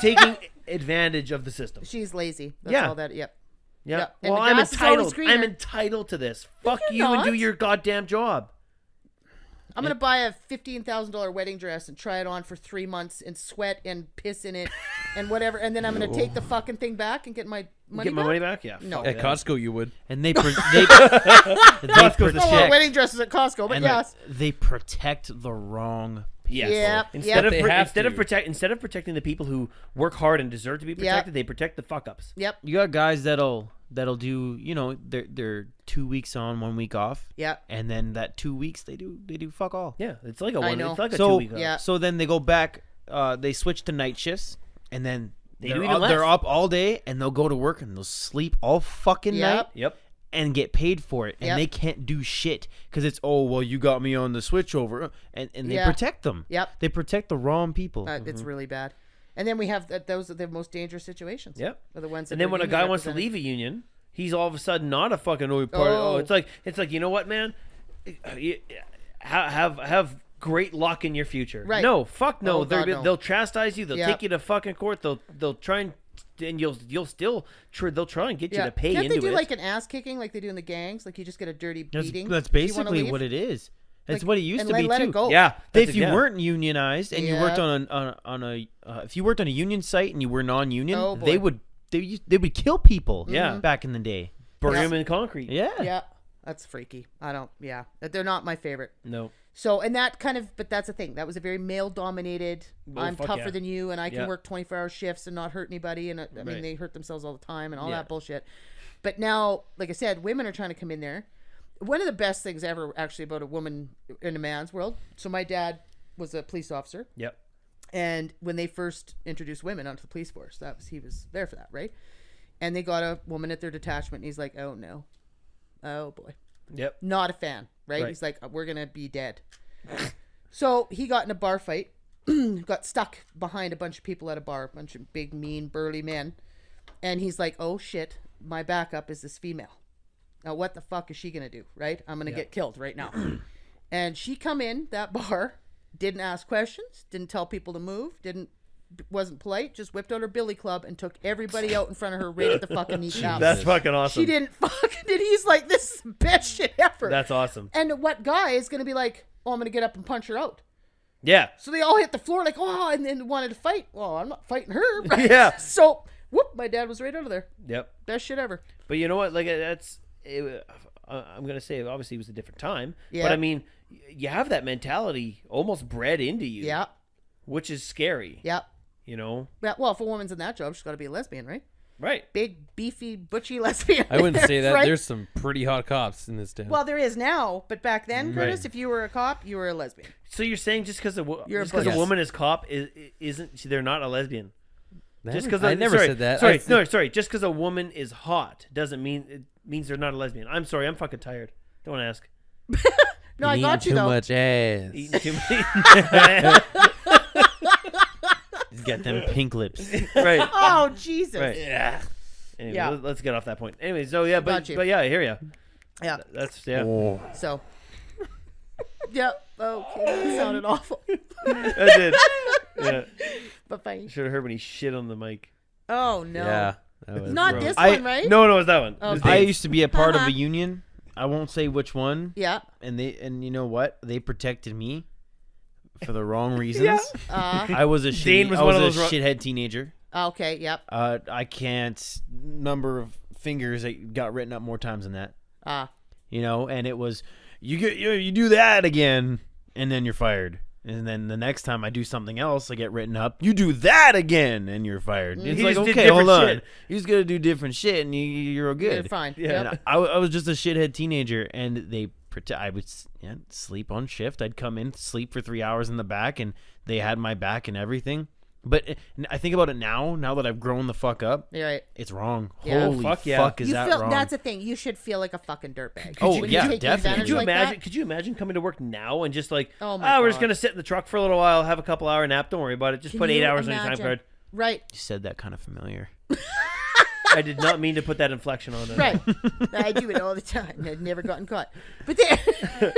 taking advantage of the system. She's lazy. That's Yeah. all that. Yep. Yeah. Yep. And Well, the I'm grass is always entitled. greener. I'm entitled to this. Fuck you're you and do not. your goddamn job. I'm going to buy a $15,000 wedding dress and try it on for 3 months and sweat and piss in it and whatever. And then I'm going to take the fucking thing back and get my money Get my back. money back? Yeah. No. fuck At that. Costco, you would. And they they Costco's the I want protect wedding dresses at Costco, but and yes. they protect the wrong. Yes. Yep, Instead yep. of They pro- have instead of to. protecting the people who work hard and deserve to be protected, they protect the fuck ups. Yep. You got guys that'll do, you know, they're 2 weeks on, 1 week off, Yep. and then that 2 weeks they do fuck all. Yeah, it's like a I one. know. It's like a So 2 week. yeah. so then they go back. They switch to night shifts, and then They they're do even up, they're less. up all day, and they'll go to work and they'll sleep all fucking Yep. night Yep. and get paid for it, and Yep. they can't do shit because it's you got me on the switchover, and they Yeah. protect them. Yep. They protect the wrong people. It's really bad. And then we have those are the most dangerous situations. Yep. Are the ones that And then are when a union guy wants to represented. leave a union, he's all of a sudden not a fucking part. Oh. It's like you know what, man? Have great luck in your future. Right. No, fuck no. Oh, God, no. They'll chastise you. They'll Yeah. take you to fucking court. They'll try and and you'll still they'll try and get you to pay Can't into they do it. like an ass kicking like they do in the gangs? Like you just get a dirty beating. That's if you wanna basically leave? what it is. That's Like, what it used and to be let too. it go. Yeah, If you weren't unionized and you worked Yeah. on a if you worked on a union site and you were non-union, Oh, boy. they would kill people. Yeah. back in the day. burn Yeah. them in concrete. Yeah. Yeah, that's freaky. I don't. Yeah, they're not my favorite. No. So, and that kind of, but that's the thing. That was a very male-dominated. I'm fuck tougher yeah. than you, and I can Yeah. work 24-hour shifts and not hurt anybody. And I mean, Right. they hurt themselves all the time and all Yeah. that bullshit. But now, like I said, women are trying to come in there. One of the best things ever, actually, about a woman in a man's world. So my dad was a police officer, Yep. and when they first introduced women onto the police force, he was there for that, right? And they got a woman at their detachment, and he's like, "Oh no, oh boy." Yep. Not a fan, right? Right. He's like, we're gonna be dead. So he got in a bar fight, got stuck behind a bunch of people at a bar, a bunch of big, mean, burly men, and he's like, "Oh shit, my backup is this female. Now what the fuck is she gonna do? Right? I'm gonna get killed right now." And she come in that bar, didn't ask questions, didn't tell people to move, wasn't polite, just whipped out her billy club and took everybody out in front of her right at the fucking kneecap. That's fucking awesome. She didn't fucking did. He's like, "This is the best shit ever." That's awesome. And what guy is going to be like, "Oh, I'm going to get up and punch her out"? Yeah. So they all hit the floor like, "Oh," and then wanted to fight. Well, I'm not fighting her. Right? Yeah. So, whoop, my dad was right out of there. Yep. Best shit ever. But you know what? Like I'm gonna say obviously it was a different time. Yeah. But I mean, you have that mentality almost bred into you. Yeah. Which is scary. Yeah. You know. Yeah. Well, if a woman's in that job, she's got to be a lesbian, right? Right. Big, beefy, butchy lesbian. I wouldn't say that. Right? There's some pretty hot cops in this town. Well, there is now, but back then, Right. Curtis, if you were a cop, you were a lesbian. So you're saying just because You're a a butch. woman is cop isn't they're not a lesbian? Just because I never said that. Sorry, I- no, sorry. Just because a woman is hot doesn't mean it means they're not a lesbian. I'm sorry. I'm fucking tired. Don't ask. No, I got you too though. much ass. Eating too many. He's got them pink lips. Right. Oh Jesus. Right. Yeah. Anyway, Yeah. let's get off that point. Anyway, so yeah, Got you. but yeah, I hear you. Yeah. That's yeah. Oh. So. Yep. Okay. That sounded awful. I did. Yeah. But fine. Should have heard when he shit on the mic. Oh no. Yeah. That It's was not gross. this I- one, right? No, it was that one. It was Okay. I Dave's. used to be a part of Uh-huh. a union. I won't say which one. Yeah. And you know what? They protected me for the wrong reasons. I was a Dane shitty, was I one was of a those shithead teenager. Okay. Yep. I can't number of fingers that got written up more times than that. You know, and it was you do that again, and then you're fired. And then the next time I do something else, I get written up. You do that again, and you're fired. It's He like, just did okay, hold different on. shit. He's gonna do different shit, and you're good. You're fine. Yeah. Yep. And I was just a shithead teenager, and I would sleep on shift. I'd come in, sleep for 3 hours in the back, and they had my back and everything. But I think about it now that I've grown the fuck up, You're right. it's wrong. Yeah. Holy Fuck yeah. fuck, is You that feel wrong? that's the thing. You should feel like a fucking dirtbag. Oh, When yeah, you take definitely. advantage Could you like imagine? that. Could you imagine coming to work now and just like, Oh my we're just God. gonna sit in the truck for a little while, have a couple hour nap. Don't worry about it. Just Can put 8 you hours on your time imagine? card. Right. You said that kind of familiar. I did not mean to put that inflection on it. Right. I do it all the time. I've never gotten caught. But then,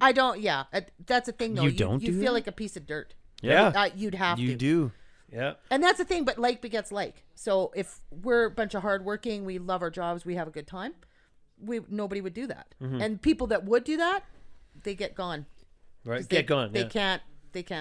I don't. Yeah. That's the thing, though. You don't You do feel that? like a piece of dirt. Yeah. You'd have You to. do. Yeah. And that's the thing, but like begets like. So if we're a bunch of hardworking, we love our jobs, we have a good time, nobody would do that. Mm-hmm. And people that would do that, they get gone. Right. 'Cause Get going. They Yeah. can't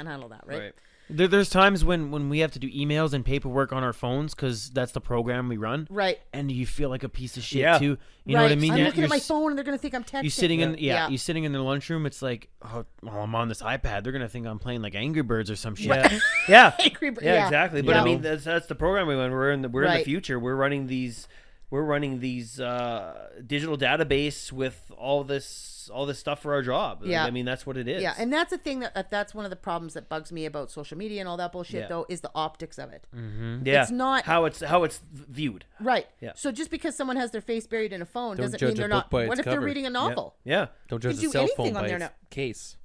handle that, right? Right. There's times when we have to do emails and paperwork on our phones because that's the program we run. Right. And you feel like a piece of shit Yeah. too. You know what I mean? I'm You're- looking at my you're s- phone and they're gonna think I'm texting. You sitting in Yeah. you sitting in the lunchroom. It's like, oh, well, I'm on this iPad. They're gonna think I'm playing like Angry Birds or some shit. Yeah. Yeah. Angry Bird- Yeah, exactly. But Yeah. I mean, that's the program we run. We're in the Right. future. We're running these digital database with all this stuff for our job. Yeah. I mean, that's what it is. Yeah, and that's the thing that's one of the problems that bugs me about social media and all that bullshit. Yeah. Though, is the optics of it. Yeah. it's not- how it's viewed. Right. Yeah. So just because someone has their face buried in a phone Don't doesn't judge mean a they're book not. by What its if they're cover. reading a novel? Yeah. Don't judge Could a do cell phone anything on by there its now. case.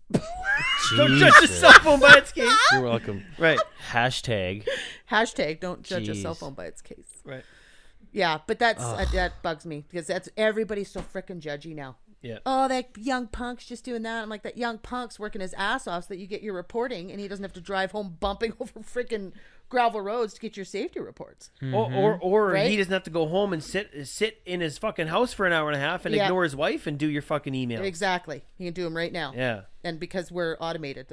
Don't judge a cell phone by its case. You're welcome. Right. Hashtag. Hashtag don't judge a cell Jeez. phone by its case. Right. Yeah, but that bugs me because everybody's so freaking judgy now. Yeah. Oh, that young punk's just doing that. I'm like, that young punk's working his ass off so that you get your reporting and he doesn't have to drive home bumping over freaking gravel roads to get your safety reports. Or Right? he doesn't have to go home and sit in his fucking house for an hour and a half and ignore his wife and do your fucking emails. Exactly. You can do them right now. Yeah. And because we're automated.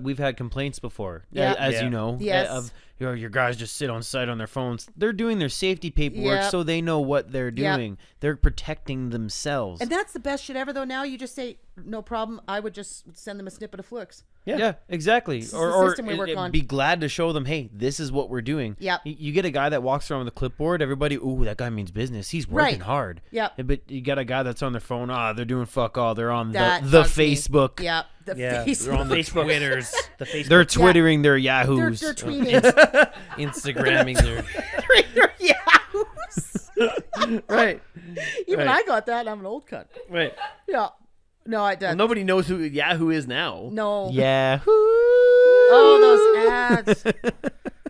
We've had complaints before, Yeah. as you know, Yes. of your guys just sit on site on their phones. They're doing their safety paperwork Yep. so they know what they're doing. Yep. They're protecting themselves. And that's the best shit ever, though. Now you just say, no problem. I would just send them a snippet of Flux. Yeah, exactly. This is Or, the system we work on. be glad to show them, hey, this is what we're doing. Yep. You get a guy that walks around with a clipboard, everybody, ooh, that guy means business. He's working Right. hard. Yep. But you got a guy that's on their phone, they're doing fuck all. They're on That the bugs me. Facebook. Yeah. The Yeah. Facebook. They're on the Facebook. Twitters, The Facebook. They're twittering their They're Yahoos. tweeting. Instagramming their. They're Yahoos. Right. Even Right. I got that. I'm an old cunt. Right. Yeah. No, I Well, did. nobody knows who Yahoo is now. No. Yahoo. Oh, those ads.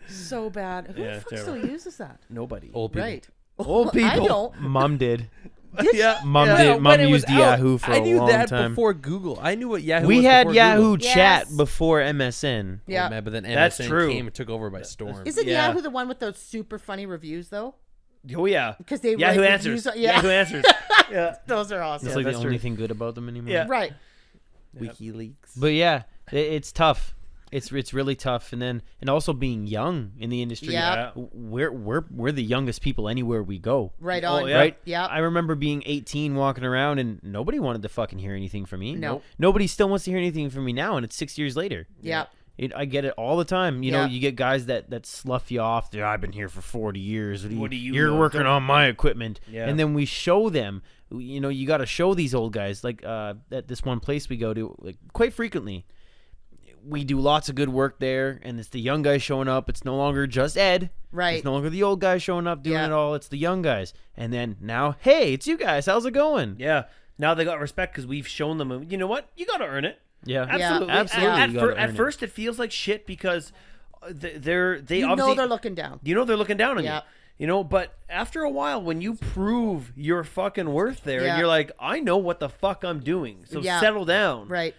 So bad. Who Yeah, the fuck terrible. still uses that? Nobody. Old people. Right. Old people. I don't. Mom did. Yeah. Mom No, did. when Mom it was used out, Yahoo for I a knew long that time. before Google. I knew what Yahoo We was had before Yahoo Google. Yes. Chat before MSN. Yeah. Oh, man, but then That's MSN true. came and took over by storm. Isn't Yeah. Yahoo the one with those super funny reviews, though? Oh yeah. Because they Yahoo write Answers. reviews on- yeah. Yahoo Answers. Yeah. Those are awesome. It's like the that's only true. thing good about them anymore. Yeah. Right. WikiLeaks. But yeah, it's tough. It's really tough, and also being young in the industry. Yeah. We're the youngest people anywhere we go. Right Oh, on. yeah. Right? Yeah. I remember being 18, walking around, and nobody wanted to fucking hear anything from me. No. Nobody still wants to hear anything from me now, and it's 6 years later. Yeah. I get it all the time. You know, Yeah. you get guys that slough you off. They're, I've been here for 40 years. What do you You're know? working on my equipment. Yeah. And then we show them. You know, you got to show these old guys. Like at this one place we go to, like quite frequently. We do lots of good work there, and it's the young guys showing up. It's no longer just Ed. Right. It's no longer the old guys showing up doing Yeah. it all. It's the young guys. And then now, hey, it's you guys. How's it going? Yeah. Now they got respect because we've shown them. You know what? You got to earn it. Yeah, Absolutely. absolutely. At, you gotta at earn it. first, it feels like shit because they You obviously know they're looking down. You know they're looking down on Yeah. you. You know, but after a while, when you prove your fucking worth there, Yeah. and you're like, I know what the fuck I'm doing, so Yeah. settle down. Right.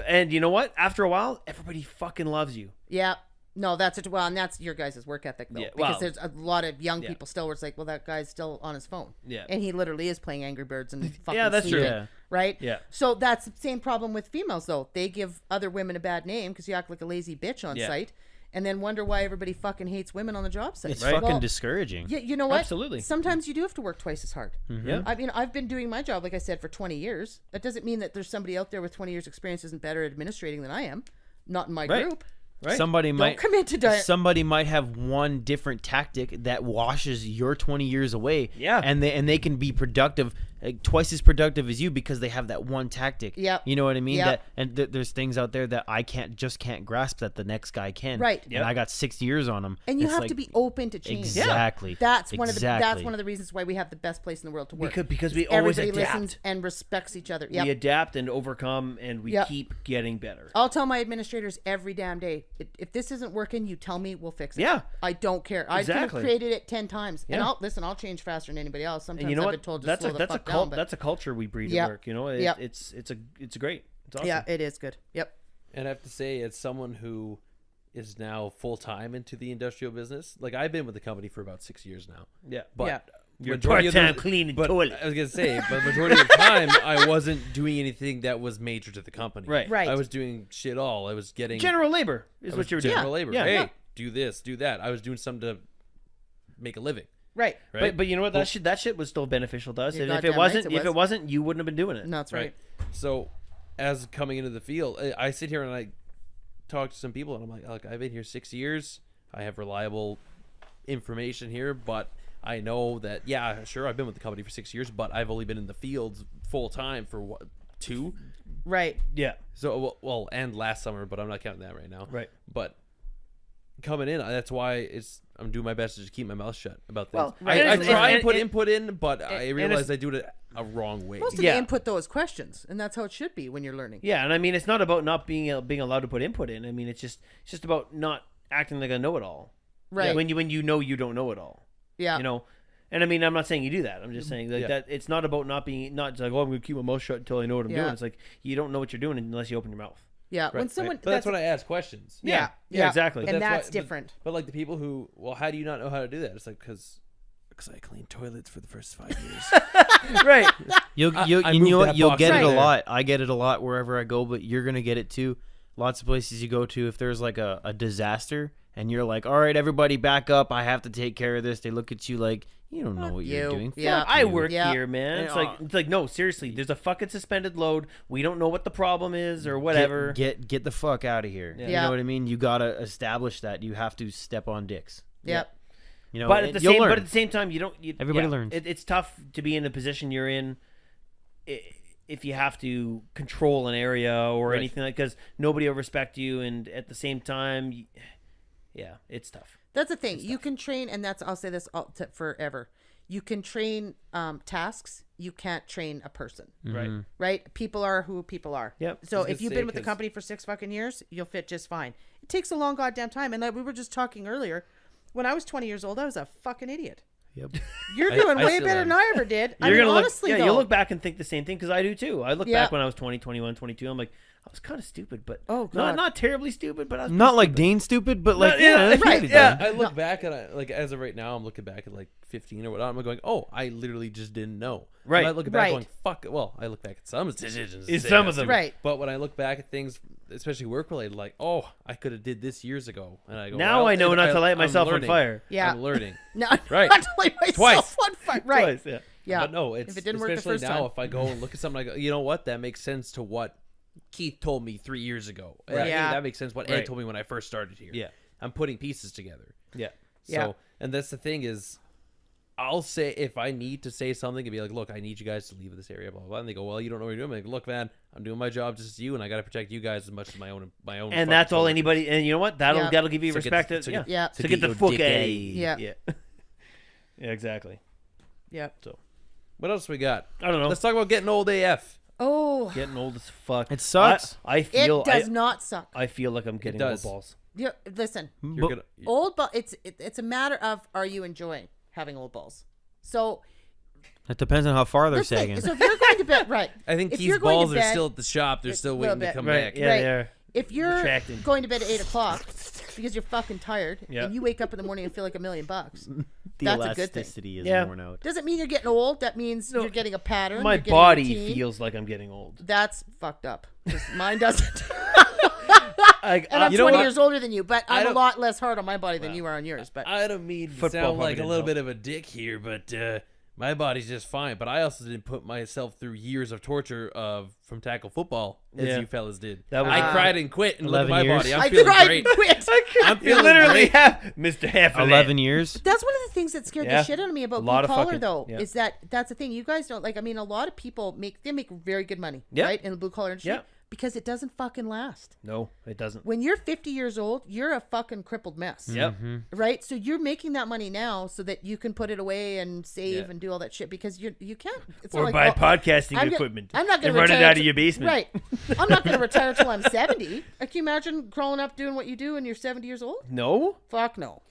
And you know what? After a while, everybody fucking loves you. Yeah. No, that's it. Well, and that's your guys' work ethic, though. Yeah, because well, there's a lot of young yeah. people still where it's like, well, that guy's still on his phone. Yeah. And he literally is playing Angry Birds and fucking Yeah, that's true. sleeping, Yeah. right? Yeah. So that's the same problem with females, though. They give other women a bad name because you act like a lazy bitch on Yeah. site and then wonder why everybody fucking hates women on the job site. It's Right. fucking Well, discouraging. Yeah, you know what? Absolutely. Sometimes you do have to work twice as hard. Yeah. I mean, I've been doing my job, like I said, for 20 years. That doesn't mean that there's somebody out there with 20 years experience isn't better at administrating than I am. Not in my Right. group. Right? Somebody Don't might come into diet. somebody might have one different tactic that washes your 20 years away. Yeah. And they can be productive, like, twice as productive as you because they have that one tactic. Yep. You know what I mean? Yep. That and there's things out there that I can't grasp that the next guy can. Right. And Yep. I got 6 years on them. And you It's have like- to be open to change. Exactly. That's Exactly. one of the reasons why we have the best place in the world to work. Because we always Everybody adapt. listens and respects each other. Yep. We adapt and overcome, and we Yep. keep getting better. I'll tell my administrators every damn day, if this isn't working, you tell me, we'll fix it. Yeah. I don't care. I could Exactly. have created it 10 times. And Yeah. I'll change faster than anybody else. Sometimes And you know I've what? been told to That's slow a the that's a fuck down. cult. But That's a culture we breed Yep. at work. You know, Yep. it's great. It's awesome. yeah, it is good. Yep. And I have to say, as someone who is now full time into the industrial business, like I've been with the company for about 6 years now. Yeah. But Yeah. You're majority of part-time the- cleaning but toilet. I was gonna say, but the majority of the time, I wasn't doing anything that was major to the company. Right. Right. I was doing shit all. I was getting General labor is I what was you were doing. general labor. Yeah. Hey, Yeah. do this, do that. I was doing something to make a living. Right. Right. But you know what? That shit was still beneficial to us. You're And if goddamn it wasn't, right it if it was. wasn't, you wouldn't have been doing it. No, that's right. So, as coming into the field, I sit here and I talk to some people, and I'm like, look, I've been here 6 years. I have reliable information here, but I know that, yeah, sure, I've been with the company for 6 years, but I've only been in the field full time for what, 2? Right. Yeah. So, well, and last summer, but I'm not counting that right now. Right. But coming in, that's why I'm doing my best to just keep my mouth shut about things. Well, I right. try And- and put and- input in, but I and realize it's- I do it a wrong way. Most of Yeah. the input, though, is questions. And that's how it should be when you're learning. Yeah, and I mean, it's not about not being allowed to put input in. I mean, it's just about not acting like a know-it-all. Right. When you know you don't know it all. Yeah. You know. And I mean, I'm not saying you do that. I'm just saying like Yeah. that. It's not about not like, oh, I'm going to keep my mouth shut until I know what I'm Yeah. doing. It's like you don't know what you're doing unless you open your mouth. Yeah, when Right, someone. right. But that's when I ask questions. Yeah, exactly. And that's why- different. But like the people who, well, how do you not know how to do that? It's like because I cleaned toilets for the first 5 years. Right. You'll I you moved know what? that You'll box get right it a there. lot. I get it a lot wherever I go, but you're gonna get it too. Lots of places you go to, if there's like a disaster and you're like, all right, everybody back up. I have to take care of this. They look at you like, you don't know what you're you. doing. Yeah. Fuck I you. work Yeah. here, man. It's And, like no, seriously. There's a fucking suspended load. We don't know what the problem is or whatever. Get the fuck out of here. Yeah. You know what I mean? You gotta establish that. You have to step on dicks. Yep. You know, But at the you'll same, learn. but at the same time, you don't. Everybody learns. It's tough to be in the position you're in if you have to control an area or Right. anything like, because nobody will respect you, and at the same time, yeah, it's tough. That's the thing. You can train, and I'll say this forever. You can train tasks. You can't train a person. Right. Right? People are who people are. Yep. So I was if gonna you've say, been with the 'cause- company for 6 fucking years, you'll fit just fine. It takes a long goddamn time. And like we were just talking earlier, when I was 20 years old, I was a fucking idiot. Yep. You're I doing way still better am. than I ever did. I You're mean, gonna look, honestly, yeah, though. you'll look back and think the same thing, because I do too. I look Yeah. back when I was 20, 21, 22. I'm like, I was kind of stupid, but Oh, God. not terribly stupid, but I was Not pretty like stupid. Dane stupid, but like yeah, that's right, pretty Yeah, dumb. I look back and like as of right now, I'm looking back at like 15 or whatever. I'm going, oh, I literally just didn't know. Right. And I look back Right. going, fuck. Well, I look back at some decisions. and say Some that's of them. stupid. Right. But when I look back at things, especially work related, like, oh, I could have did this years ago, and I go, Now well, I know not to light I'm myself on learning. fire. Yeah. I'm learning. No, Right. not to light myself on fire. Right. Twice, yeah. Yeah. But no, it's if it didn't work the especially first now. time. If I go and look at something, I go, you know what? That makes sense to what Keith told me 3 years ago. Right. Yeah. That makes sense. What Ed Right. told me when I first started here. Yeah. I'm putting pieces together. Yeah. So, Yeah. and that's the thing is, I'll say if I need to say something and be like, look, I need you guys to leave this area, blah blah blah. And they go, well, you don't know what you're doing. I'm like, look, man, I'm doing my job just as you, and I got to protect you guys as much as my own. And that's all anybody. And you know what? That'll Yeah. give you So get respect. the- so Yeah. get- Yeah. So get the your fuck dick out. out. Yeah. Yeah. Yeah. Exactly. Yeah. What else we got? I don't know. Let's talk about getting old AF. Oh, Getting old as fuck. It sucks. I it feel. does not suck. I feel like I'm getting old does. balls. Yeah, listen, You're But- gonna, old ball. It's a matter of, are you enjoying having old balls? So It depends on how far they're listen, sagging. so if you're going to bed, right? I think if Keith's you're going to balls are bed- still at the shop. They're still a little waiting to bit. come Right. back. Yeah. Right. Yeah. If you're Retracting. going to bed at 8 o'clock because you're fucking tired Yeah. and you wake up in the morning and feel like $1 million, The that's a good thing. elasticity is Yeah. worn out. Doesn't mean you're getting old. That means No, you're getting a pattern. My you're getting a body routine. feels like I'm getting old. That's fucked up. 'Cause mine doesn't. I, And I'm You know 20 what? years older than you, but I I'm a don't- lot less hard on my body than you are on yours. But I don't mean to Football sound like a probably little didn't bit of a dick here, but my body's just fine. But I also didn't put myself through years of torture from tackle football as Yeah. you fellas did. That was- I cried and quit, and look at 11 my years. body. I'm I feeling tried great. and quit. I'm you feeling literally great. have Mr. Half of 11 years. That's one of the things that scared Yeah. the shit out of me about A lot blue of collar, fucking- though, yeah. is that's the thing. You guys don't like. I mean, a lot of people make very good money, Yeah. right, in the blue collar industry, Yeah. because it doesn't fucking last. No, it doesn't. When you're 50 years old, you're a fucking crippled mess. Yep. Right? So you're making that money now so that you can put it away and save Yeah. and do all that shit because you can't. It's Or not buy like, oh, podcasting I'm go- equipment. I'm not going and to run it retire out till- of your basement. Right. I'm not going to retire till I'm 70. Like, can you imagine growing up doing what you do and you're 70 years old? No. Fuck no.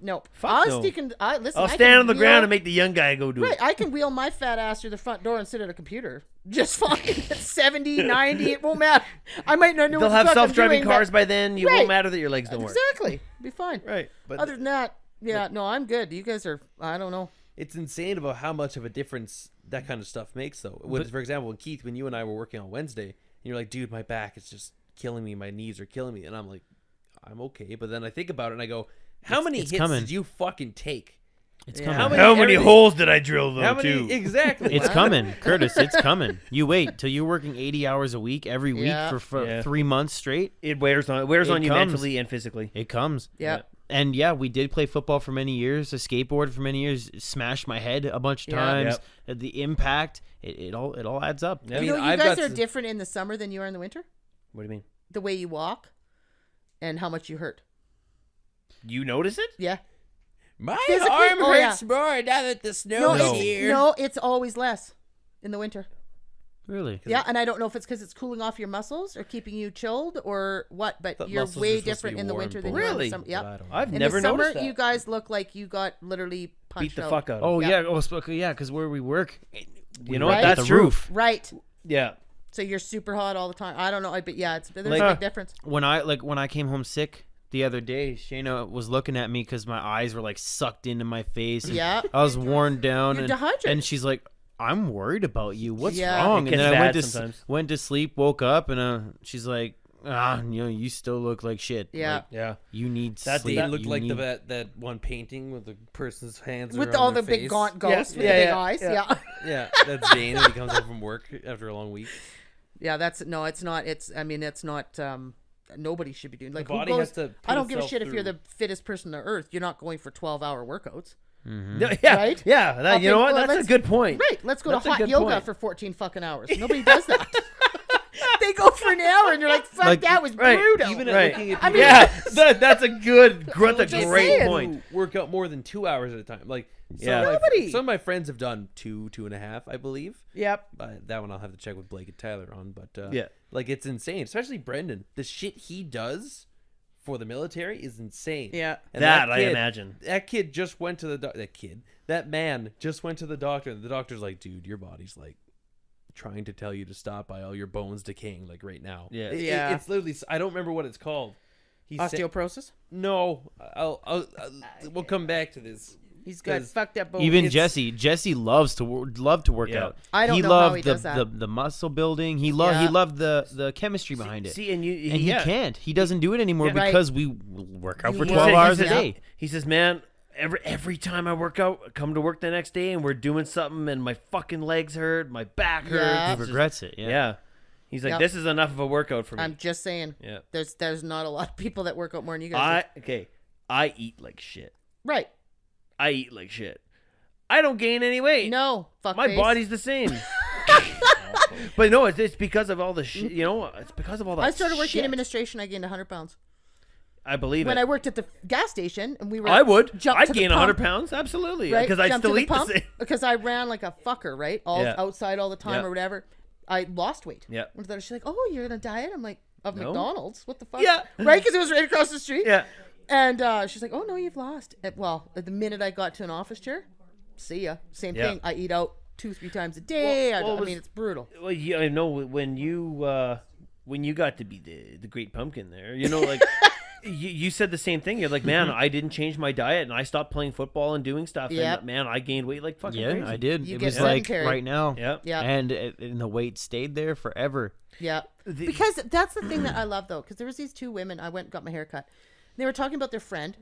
Nope. Fuck I'll no. listen, I'll I stand can on the wheel- ground and make the young guy go do Right, it. I can wheel my fat ass through the front door and sit at a computer. Just fine. At 70, 90, it won't matter. I might not know They'll what the have fuck I'm self-driving doing, cars but- by then. You Right. won't matter that your legs don't work. Exactly. Be fine. Right. But Other than that, yeah, no, I'm good. You guys are, I don't know. It's insane about how much of a difference that kind of stuff makes, though. For example, when Keith, when you and I were working on Wednesday, and you're like, dude, my back is just killing me. My knees are killing me. And I'm like, I'm okay. But then I think about it and I go, how many it's hits coming. did you fucking take? It's Yeah. coming. How how many everything- holes did I drill though? How many? Too? Exactly. It's coming, Curtis. It's coming. You wait till you're working 80 hours a week every week Yeah. for Yeah. 3 months straight. It wears on It you comes. mentally and physically. It comes. Yeah. And yeah, we did play football for many years. I skateboarded for many years. Smashed my head a bunch of Yeah. times. The impact, it all adds up. Yeah. I You mean, know, you I've guys got are some- different in the summer than you are in the winter. What do you mean? The way you walk and how much you hurt. You notice it? Yeah. My Physically? arm Oh, yeah. hurts more now that the No, snow is here. no, it's always less in the winter. Really? Yeah, and I don't know if it's because it's cooling off your muscles or keeping you chilled or what, but Thought you're muscles way were supposed to different be in the warm, winter but than you are in the Really? summer. But I Yeah. don't know. I've In never the summer, noticed that. you guys look like you got literally punched Beat the out. fuck out of Oh him. Yeah. yeah. Oh, yeah. Because where we work, You know Right. what? That's the true. roof. Right. Yeah. So you're super hot all the time. I don't know, but yeah, there's Like, a big difference. When I came home sick the other day, Shayna was looking at me because my eyes were like sucked into my face. And Yeah. I was worn down. You're dehydrated. And she's like, I'm worried about you. What's Yeah. wrong? It And gets then I bad went to sleep, woke up, and she's like, you still look like shit. Yeah. Like, Yeah. you need That sleep. they looked You like need- that one painting with the person's hands With around all their the big face. gaunt ghosts with Yeah, the big yeah, eyes. yeah. Yeah. Yeah, that's Dane when he comes home from work after a long week. Yeah, it's not. It's not. Nobody should be doing like. The body who goes, has to put I don't give a itself shit if you're through- the fittest person on earth. You're not going for 12-hour workouts. No, yeah, Right? yeah. Okay, You know what? well, That's a let's- good point. Right. Let's go That's to a hot good yoga point. for 14 fucking hours. Nobody does that. They go for an hour and you're like, fuck, Like, that was right, brutal. Even at Right. looking at I people mean, Yeah, that's a good. That's a just great saying. point. who work out more than 2 hours at a time. Like Yeah. Nobody. some of my friends have done 2.5, I believe. Yep. That one I'll have to check with Blake and Tyler on. But Yeah. like it's insane, especially Brendan. The shit he does for the military is insane. Yeah. And That I kid- imagine. That kid just went to that man just went to the doctor. And the doctor's like, dude, your body's like trying to tell you to stop by all your bones decaying like right now. Yeah. Yeah. It's literally, I don't remember what it's called. He said, Osteoporosis. no, we'll come back to this. He's got 'Cause fucked up bones. Even It's- Jesse loves to work Yeah. out. I don't he know loved how he does that. the muscle building. He Yeah. loved the chemistry behind it. See, and you, And yeah. he can't. He doesn't do it anymore Yeah. Right. because we work out for He 12 said- hours he a said- day. He says, man, every time I work out, I come to work the next day and we're doing something and my fucking legs hurt, my back hurts. Yeah. He It's just- regrets it. Yeah. yeah. He's like, Yep. this is enough of a workout for me. I'm just saying. yeah. There's not a lot of people that work out more than you guys. I eat like shit. do. Right. I eat like shit. I don't gain any weight. No. Fuck My face. body's the same. But no, it's because of all the shit. You know, it's because of all that. I started working shit. in administration. I gained 100 pounds. I believe When it. I worked at the gas station and we were. I would. jumped I'd to the gain pump, 100 pounds. Absolutely. Right? Because I Jumped to still eat the pump same. Because I ran like a fucker, right? All Yeah. outside all the time Yeah. or whatever. I lost weight. Yeah. And she's like, "Oh, you're on a diet?" I'm like, "Of No. McDonald's? What the fuck?" Yeah. Right? Because it was right across the street. Yeah. And she's like, "Oh no, you've lost." Well, at the minute I got to an office chair, see ya. Same Yeah. thing. I eat out 2-3 times a day. Well, I mean, it's brutal. Well, yeah, I know when you got to be the great pumpkin there, you know, like you said the same thing. You're like, man, I didn't change my diet and I stopped playing football and doing stuff. Yep. And man, I gained weight like fucking Yeah, crazy. I did. You It get was like sedentary. right now. Yeah. Yeah. And the weight stayed there forever. Yeah. Because that's the thing that I love though, because there was these two women. I went and got my hair cut. They were talking about their friend.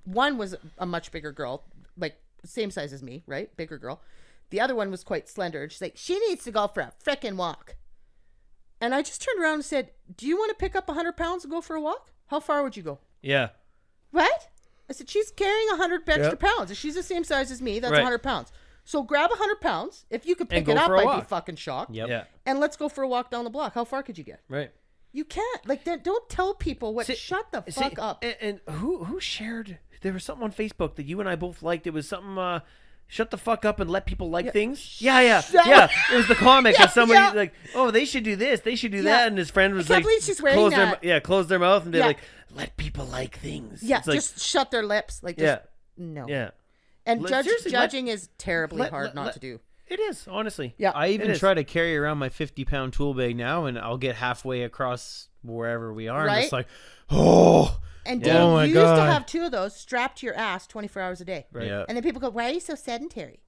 One was a much bigger girl, like same size as me, right? Bigger girl. The other one was quite slender. And she's like, she needs to go for a frickin' walk. And I just turned around and said, do you want to pick up 100 pounds and go for a walk? How far would you go? Yeah. What? I said, she's carrying 100 extra Yep. pounds. If she's the same size as me, that's Right. 100 pounds. So grab 100 pounds. If you could pick go it up, for a I'd be walk. fucking shocked. Yep. Yeah. And let's go for a walk down the block. How far could you get? Right. You can't. Like, don't tell people what. See- Shut the See, fuck up. And who shared? There was something on Facebook that you and I both liked. It was something. Shut the fuck up and let people like things. Yeah. It was the comic of somebody yeah. like, oh, they should do this, they should do Yeah. that, and his friend was I can't like, believe she's wearing close that. close their mouth and be Yeah. like, let people like things. Yeah, It's like, just shut their lips. Like, just, yeah, no. yeah. And Seriously, judging is terribly let- hard let- not let- to do. It is honestly. Yeah. I even is. try to carry around my 50-pound tool bag now, and I'll get halfway across wherever we are, and Right? it's like, oh, And Yeah. Dave, Oh my you used to God. have 2 of those strapped to your ass 24 hours a day. Right. yeah, And then people go, why are you so sedentary?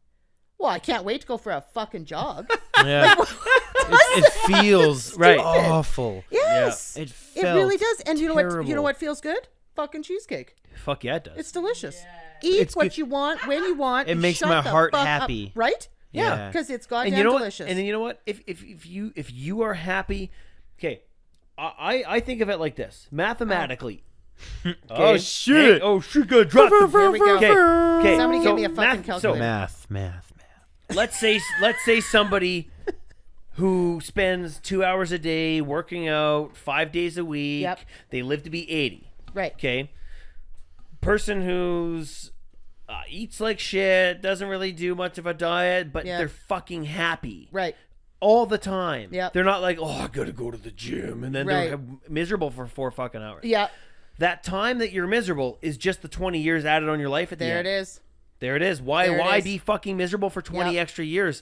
Well, I can't wait to go for a fucking jog. yeah. it feels Right. awful. Yes. It It felt really does. And you know what? You know terrible. what feels good? Fucking cheesecake. Fuck yeah, it does. It's delicious. Eat It's what good. you want when you want. It and makes shut my the heart fuck up. happy. Right? Yeah. Because it's goddamn and you know delicious. what? And then you know what? If you are happy, okay. I think of it like this mathematically. Oh, shit. Oh shit! Good drop. Here we go. Okay. Somebody so give me a fucking calculator. Math. Let's say somebody who spends 2 hours a day working out 5 days a week. Yep. They live to be 80. Right. Okay. Person who's eats like shit, doesn't really do much of a diet, but Yeah. they're fucking happy Right. all the time. Yep. They're not like, oh, I gotta go to the gym, and then Right. they're miserable for 4 fucking hours. Yeah. That time that you're miserable is just the 20 years added on your life at the There end. it is. There it is. Why There it why is. be fucking miserable for 20 Yep. extra years?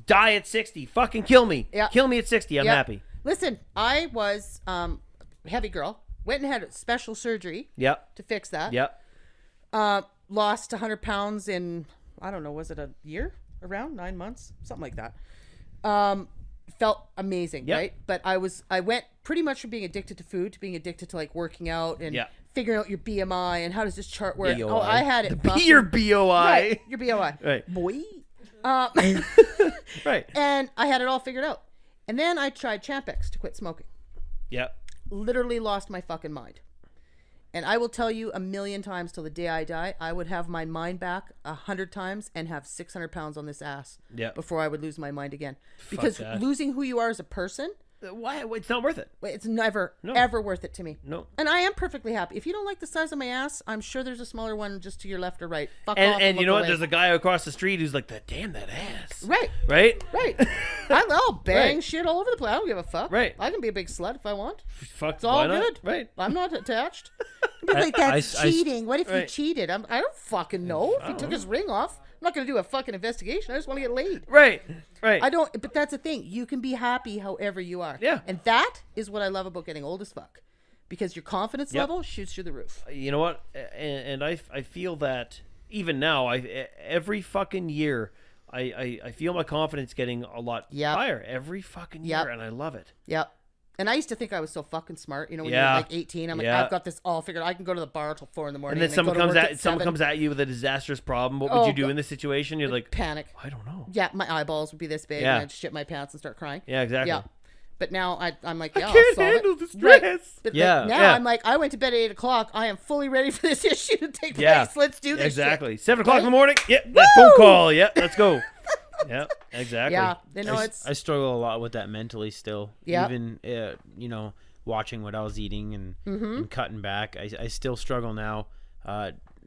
Die at 60. Fucking kill me. Yep. Kill me at 60. I'm Yep. happy. Listen, I was heavy girl. Went and had special surgery Yep. to fix that. Yep. Lost 100 pounds in, I don't know, was it a year? Around 9 months? Something like that. Felt amazing, Yep. right? But I went pretty much from being addicted to food to being addicted to like working out and Yeah. figuring out your BMI and how does this chart work. BOI. Oh, I had it. fucking- Your BOI. Right, your BOI. Right. Boy. Right. And I had it all figured out. And then I tried Champex to quit smoking. Yep. Literally lost my fucking mind. And I will tell you 1,000,000 times till the day I die, I would have my mind back 100 times and have 600 pounds on this ass Yep. before I would lose my mind again. Because that. losing who you are as a person, Why? It's not worth it. it's never, No. ever worth it to me. No. And I am perfectly happy. If you don't like the size of my ass, I'm sure there's a smaller one just to your left or right. Fuck off And you look know what? away. There's a guy across the street who's like, damn that ass. Right. Right? Right. I'll bang Right. shit all over the place. I don't give a fuck. Right. I can be a big slut if I want. Fuck. It's all why not? good. Right. I'm not attached. But like, that's I- cheating. What if you Right. cheated? I don't fucking know. If he took his ring off, I'm not going to do a fucking investigation. I just want to get laid. Right. Right. I don't, but that's the thing. You can be happy however you are. Yeah. And that is what I love about getting old as fuck. Because your confidence Yep. level shoots through the roof. You know what? And I feel that even now, every fucking year, I feel my confidence getting a lot Yep. higher every fucking year, Yep. and I love it. Yep. And I used to think I was so fucking smart. You know, when Yeah. you're like 18, I'm like, Yeah. I've got this all figured. I can go to the bar till 4 in the morning. And then someone go to comes work at someone 7. comes at you with a disastrous problem. What would Oh, you do God. in this situation? You're like, Panic. I don't know. Yeah, my eyeballs would be this big, Yeah. and I'd shit my pants and start crying. Yeah, exactly. Yeah, but now I'm like, yeah, I I'll can't solve handle it. the Right. stress. But Yeah. like, now Yeah. I'm like, I went to bed at 8 o'clock. I am fully ready for this issue to take Yeah. place. Let's do this. Exactly. Shit. 7 o'clock in Right? the morning. Yep. That phone call. Yep. Let's go. Yep. Exactly. Yeah, you know, I struggle a lot with that mentally still. Yeah. Even watching what I was eating and, Mm-hmm. and cutting back, I still struggle now.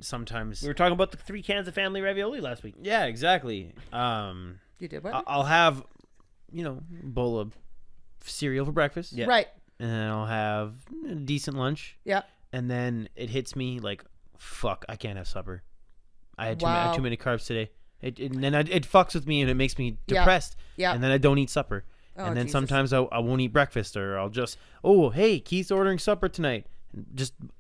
Sometimes. We were talking about the 3 cans of family ravioli last week. Yeah, exactly. You did what? I'll have, a bowl of cereal for breakfast. Yeah. Right. And then I'll have a decent lunch. Yeah. And then it hits me like, fuck, I can't have supper. I had Wow. too many carbs today. And then it fucks with me and it makes me Yeah. depressed. Yeah. And then I don't eat supper. Oh, And then Jesus. sometimes I won't eat breakfast, or I'll just, oh, hey, Keith's ordering supper tonight.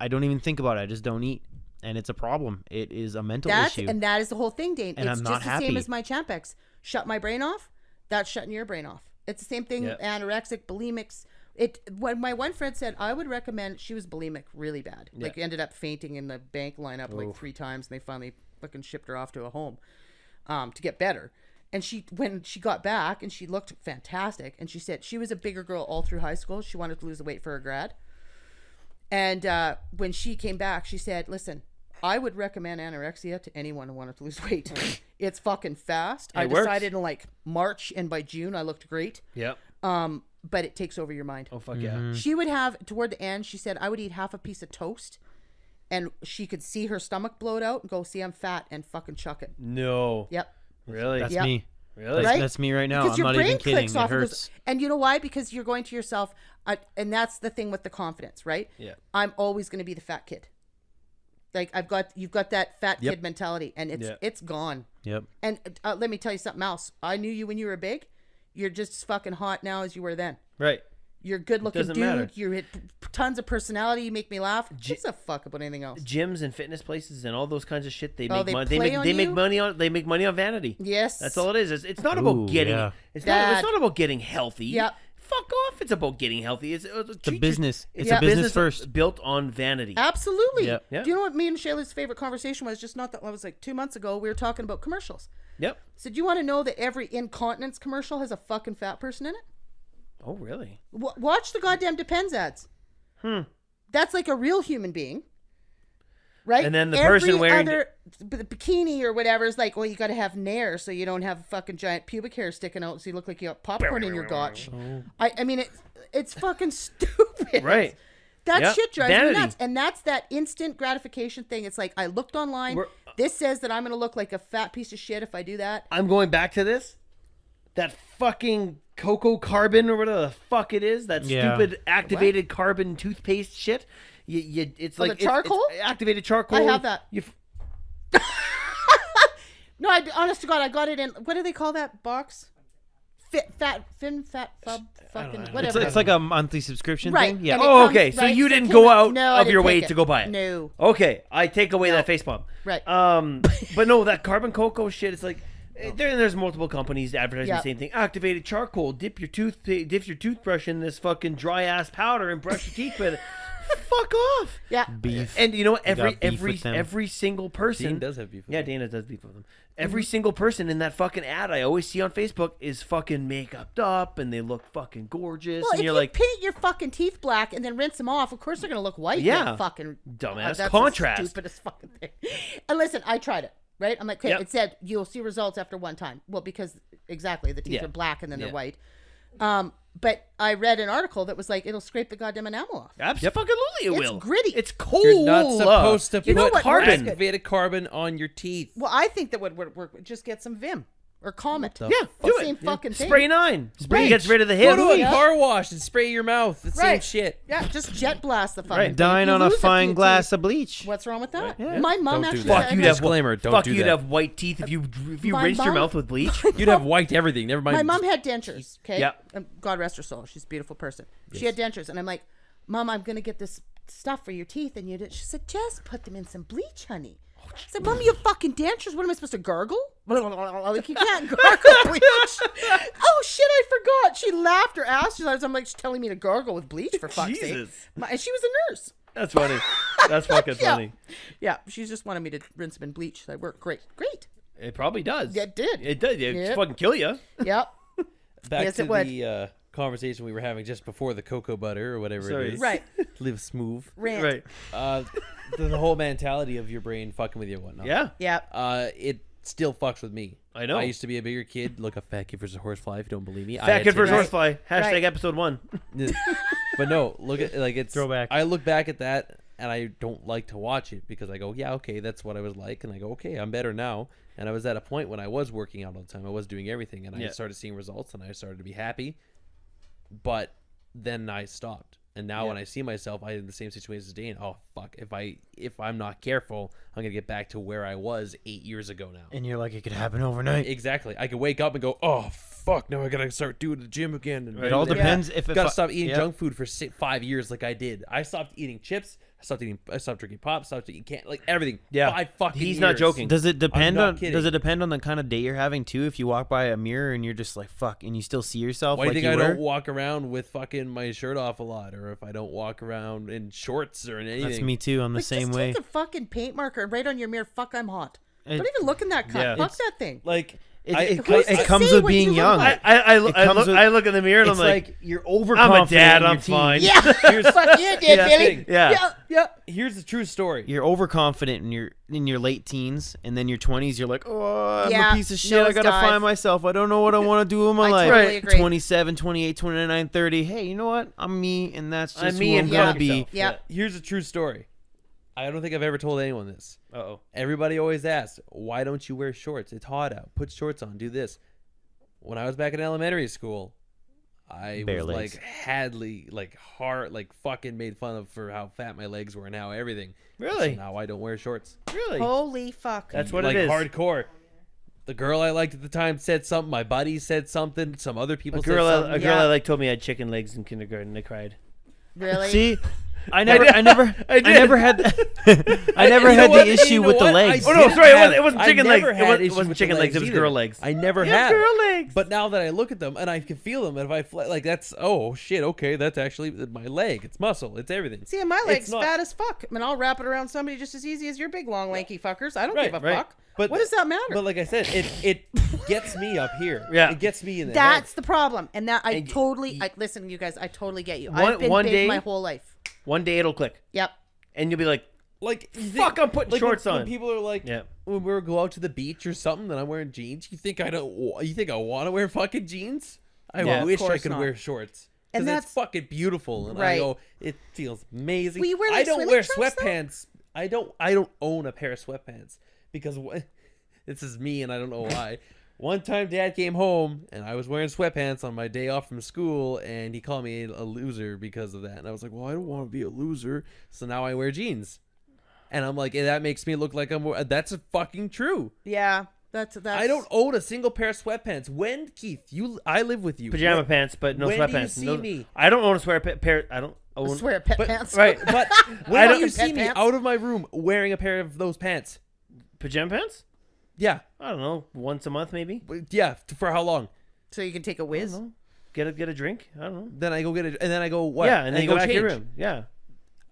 I don't even think about it. I just don't eat. And it's a problem. It is a mental issue. And that is the whole thing, Dane. And It's I'm just not the same happy. as my Champex. Shut my brain off. That's shutting your brain off. It's the same thing. Yeah. Anorexic, bulimics. When my one friend said I would recommend, she was bulimic really bad. Yeah. Like ended up fainting in the bank lineup like 3 times, and they finally fucking shipped her off to a home to get better. And when she got back and she looked fantastic, and she said she was a bigger girl all through high school. She wanted to lose the weight for her grad. And when she came back, she said, listen, I would recommend anorexia to anyone who wanted to lose weight. It's fucking fast. I works. decided in like March, and by June I looked great. Yep. But it takes over your mind. Oh, fuck yeah. She would have, toward the end, she said, I would eat half a piece of toast, and she could see her stomach bloat out and go, see, I'm fat, and fucking chuck it. No. Yep. Really? That's Yeah. me. Really? Right? That's me right now. Because I'm your not brain even kidding. clicks It off and hurts. goes, and you know why? Because you're going to yourself, and that's the thing with the confidence, right? Yeah. I'm always going to be the fat kid. Like you've got that fat Yep. kid mentality, and it's gone. Yep. And let me tell you something else. I knew you when you were big. You're just as fucking hot now as you were then. Right. You're a good looking doesn't dude. matter. You hit tons of personality. You make me laugh. What's a fuck about anything else? Gyms and fitness places and all those kinds of shit. They Oh, make they money. play on They make you? money on. They make money on vanity. Yes. That's all it is. It's not Ooh, about getting. yeah. It's Dad. not about getting healthy. Yep. Fuck off. It's about getting healthy. It's a business. It's Yeah. a business first. built on vanity. Absolutely. Yep. Yeah. Do you know what me and Shayla's favorite conversation was? Just not that, it was like 2 months ago. We were talking about commercials. Yep. So do you want to know that every incontinence commercial has a fucking fat person in it? Oh, really? Watch the goddamn Depends ads. That's like a real human being. Right? And then the person wearing the bikini or whatever is like, well, you got to have nair so you don't have fucking giant pubic hair sticking out so you look like you got popcorn in your gotch. I mean, it's fucking stupid. Right. That Yep. shit drives Vanity. me nuts. And that's that instant gratification thing. It's like, I looked online. This says that I'm going to look like a fat piece of shit if I do that. I'm going back to this. That fucking cocoa carbon or whatever the fuck it is. That Yeah. stupid activated carbon toothpaste shit. It's Oh, like the charcoal? it's activated charcoal. I have that. No, honest to God, I got it in. What do they call that box? Fucking whatever. It's like a monthly subscription Right. thing. Yeah. And it Oh, comes- okay. So right, you so it didn't came go out- out No, I of didn't your way take to go buy it. No. Okay, I take away that face palm. Right. But no, that carbon cocoa shit. It's like there's multiple companies advertising Yeah. the same thing. Activated charcoal. Dip your toothbrush in this fucking dry ass powder and brush your teeth with it. Fuck off. Yeah. Beef. And you know what? got beef with them. Every single person Dean does have beef with Yeah, them. Dana does beef with them. Every single person in that fucking ad I always see on Facebook is fucking make-upped up and they look fucking gorgeous. Well, and if you're you like, paint your fucking teeth black and then rinse them off, of course they're gonna look white. Yeah. You fucking Dumbass. that's Contrast. The stupidest fucking thing. And listen, I tried it. Right? I'm like, okay, Yep. it said you'll see results after one time. Well, because exactly the teeth Yeah. are black and then they're Yeah. white. But I read an article that was like it'll scrape the goddamn enamel off. absolutely it It's will. gritty. It's cold. You're not supposed to You know put what carbon. activated carbon on your teeth. Well, I think that would work. Just get some Vim or Comet. the Yeah, The do same it. fucking thing. Spray 9. Spray Right. gets rid of the Go hip. to a Yeah. car wash and spray your mouth. The same Right. shit. Yeah, just jet blast the fucking Right. thing. Dine If you on a lose few fine glass teeth, of bleach. What's wrong with that? Yeah. My mom Don't do actually that. Fuck, said- you'd have Disclaimer, don't fuck, do you'd that. have white teeth if you My rinsed your mom- mouth with bleach. You'd have white everything. Never mind. My mom had dentures, okay? Yeah. And God rest her soul. She's a beautiful person. She had dentures. And I'm like, Mom, I'm going to get this stuff for your teeth. And she said, just put them in some bleach, honey. I said, Mom, you have fucking dentures. What am I supposed to gargle? Like, you can't gargle bleach. Oh, shit, I forgot. She laughed her ass. I'm like, she's telling me to gargle with bleach, for fuck's sake. Jesus. And she was a nurse. That's funny. That's fucking Yeah. funny. Yeah, she just wanted me to rinse them in bleach. That worked great. Great. It probably does. Yeah, it did. It did. It Yep. fucking kill you. Yep. Back Yes, to it would. the conversation we were having just before the cocoa butter or whatever Sorry. it is. Right. Live smooth. Rant. Right. The whole mentality of your brain fucking with you and whatnot. Yeah. Yeah. It still fucks with me. I know. I used to be a bigger kid. Look, a fat kid versus a horsefly. If you don't believe me, I Fat had kid versus titties. horsefly. Hashtag Right. episode 1. But no, look at like it's Throwback. I look back at that and I don't like to watch it because I go, yeah, okay, that's what I was like, and I go, okay, I'm better now. And I was at a point when I was working out all the time. I was doing everything, and I Yeah. started seeing results, and I started to be happy. But then I stopped, and now when I see myself, I'm in the same situation as Dane. Oh fuck! If I'm not careful, I'm gonna get back to where I was 8 years ago now. And you're like, it could happen overnight. Exactly. I could wake up and go, oh fuck! Now I gotta start doing the gym again. And It all depends if gotta I- stop eating yeah. junk food for 5 years like I did. I stopped eating chips. I stopped drinking pop. Stopped eating like everything. Yeah. 5 fucking He's years. not joking. Does it depend not on? kidding. Does it depend on the kind of day you're having too? If you walk by a mirror and you're just like fuck, and you still see yourself Why do like you think you I were? don't walk around with fucking my shirt off a lot, or if I don't walk around in shorts or in anything? That's me too. I'm the Like, same just way. take a fucking paint marker and write on your mirror, fuck, I'm hot. It- Don't even look in that cup. Yeah. Fuck that thing. Like It, I- it, Who's it to comes say with what you being look young. like? I It comes with- look in the mirror and It's I'm like, you're I'm a overconfident. dad. in your I'm team. fine. Yeah. Fuck you, did, Yeah, Billy. thing. Yeah. Yeah. here's the true story. You're overconfident in your late teens, and then your 20s. You're like, oh, I'm Yeah, a piece of shit. I gotta nosedive. find myself. I don't know what I want to do with my I life. totally agree. 27, 28, 29, 30. Hey, you know what? I'm me, and that's just I'm me who and I'm gonna fuck be. yourself. Yeah. Here's the true story. I don't think I've ever told anyone this. Uh-oh. Everybody always asks, why don't you wear shorts? It's hot out. Put shorts on. Do this. When I was back in elementary school, I Bare was legs. like hadly, like hard, like fucking made fun of for how fat my legs were and how everything. Really? So now I don't wear shorts. Really? Holy fuck. That's what like it is. hardcore. The girl I liked at the time said something. My buddy said something. Some other people A said girl something. I Yeah. like told me I had chicken legs in kindergarten. I cried. Really? See, I never had I never You know had what? the issue You know with the what? legs. Oh, no, didn't sorry, have it wasn't I chicken never legs. had It issues wasn't with chicken the legs, it was either. girl legs. I never You have had girl legs. But now that I look at them and I can feel them, and if I like, that's oh shit, okay, that's actually my leg. It's muscle. It's everything. See, my It's leg's not- fat as fuck. I mean, I'll wrap it around somebody just as easy as your big, long, lanky fuckers. I don't give a right. fuck. But What does that matter? But like I said, it gets me up here. Yeah. it gets me in the That's head. the problem. And that And listen, you guys, I totally get you. One- I've been one big day- my whole life. One day it'll click. Yep. And you'll be like, Like you Fuck, I'm putting like shorts when on. people are like, Yeah. when we go out to the beach or something, and I'm wearing jeans. You think I don't? You think I want to wear fucking jeans? I Yeah. wish Of I course could not. wear shorts. And Because it's that's- fucking beautiful, and I Right. go, it feels amazing. Will you wear, I like, don't swimming wear trunks, though? sweatpants. I don't own a pair of sweatpants because this is me, and I don't know why. One time, Dad came home, and I was wearing sweatpants on my day off from school, and he called me a loser because of that. And I was like, well, I don't want to be a loser, so now I wear jeans. And I'm like, that makes me look like that's fucking true. Yeah. That's. I don't own a single pair of sweatpants. When, Keith, I live with you. Pajama pants, but no when sweatpants. do you see me? I don't own a pair. I don't own. I swear, pants. Right, But I when don't- do you see me pants. out of my room wearing a pair of those pants? Pajama pants? Yeah. I don't know. Once a month, maybe. Yeah. For how long? So you can take a I whiz. don't know. Get a drink. I don't know. Then I go get it, and then I go what? Yeah, and then you go back to your change. room. Yeah.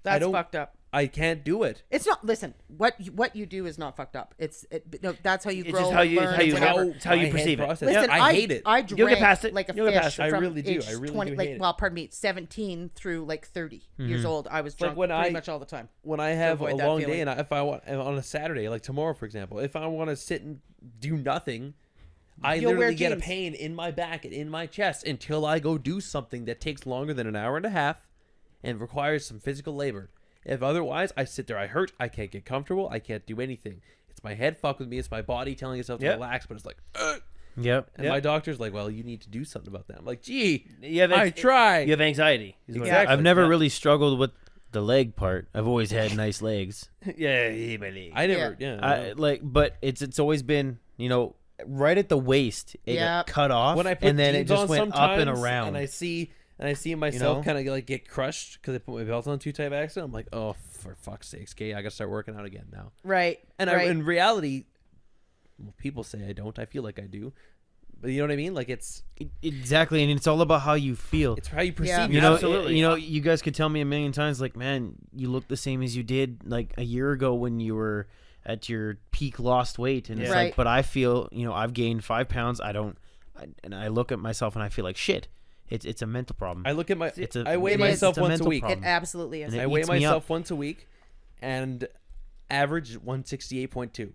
That's don't- fucked up. I can't do it. It's not. Listen, what you do is not fucked up. No, that's how you It's grow. just how you- learn, it's how you- whatever. It's how you my head perceive it. process. Listen, I hate it. I You'll drank get past it. like a You'll get fish past it. I from really do. age I really 20, do like, hate it. well, pardon me, 17 through like 30 years old. I was like drunk when pretty I- much all the time. When I have a avoid that long feeling. day, and if I want on a Saturday, like tomorrow, for example, if I want to sit and do nothing, I You'll wear literally get a jeans. pain in my back and in my chest until I go do something that takes longer than an hour and a half and requires some physical labor. If otherwise, I sit there, I hurt, I can't get comfortable, I can't do anything. It's my head fuck with me, it's my body telling itself to Yep. relax, but it's like, ugh. Yep. And my doctor's like, well, you need to do something about that. I'm like, gee, You have I try. You have anxiety. is what it is. Exactly. I've never Yeah. really struggled with the leg part. I've always had nice legs. Yeah, my leg. I never, yeah. But it's always been, right at the waist. It got Yep. cut off, When I put and then it jeans just on went up and sometimes, around. and I see myself know? kind of like get crushed because I put my belt on too tight by accident. I'm like, oh, for fuck's sakes, Kate, I gotta start working out again now. Right. And right. in reality, well, people say I don't. I feel like I do, but you know what I mean? Like it's Exactly, and it's all about how you feel. how you perceive. Yeah. it. You know, Absolutely. you guys could tell me a million times, like, man, you look the same as you did like a year ago when you were at your peak lost weight, and it's Right. like, but I feel, I've gained 5 pounds. And I look at myself and I feel like shit. It's a mental problem. I look at my. It's a- I weigh it is. myself It's a once a mental week. problem. It absolutely is. And I it weigh eats me myself up. once a week, and average 168.2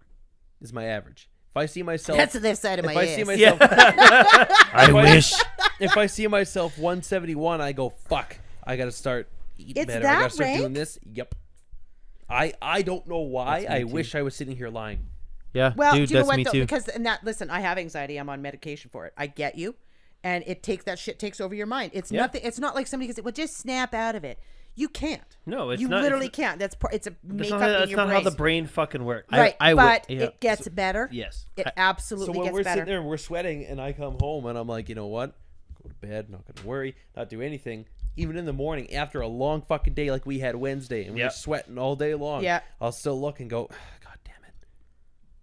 is my average. If I see myself, That's the side of my if I ass. see myself, I wish. if I see myself 171, I go, fuck, I gotta start eating It's better. I that gotta start doing rank? this. Yep. I don't know why. That's me I too. wish I was sitting here lying. Yeah, Well, dude, do you know that's what me though? too. Because listen, I have anxiety. I'm on medication for it. I get you, and that shit takes over your mind. It's Yeah. nothing. It's not like somebody can say, "Well, just snap out of it." You can't. No, it's you not. literally it's, can't. It's a That's makeup not, in that's your not brain. how the brain fucking works. Right, I would- but yeah. it gets better. Yes. It So absolutely when gets we're better. sitting there and we're sweating, and I come home and I'm like, you know what? Go to bed. Not gonna worry. Not do anything. Even in the morning, after a long fucking day like we had Wednesday, and we were Yep. sweating all day long. Yeah. I'll still look and go, God damn it.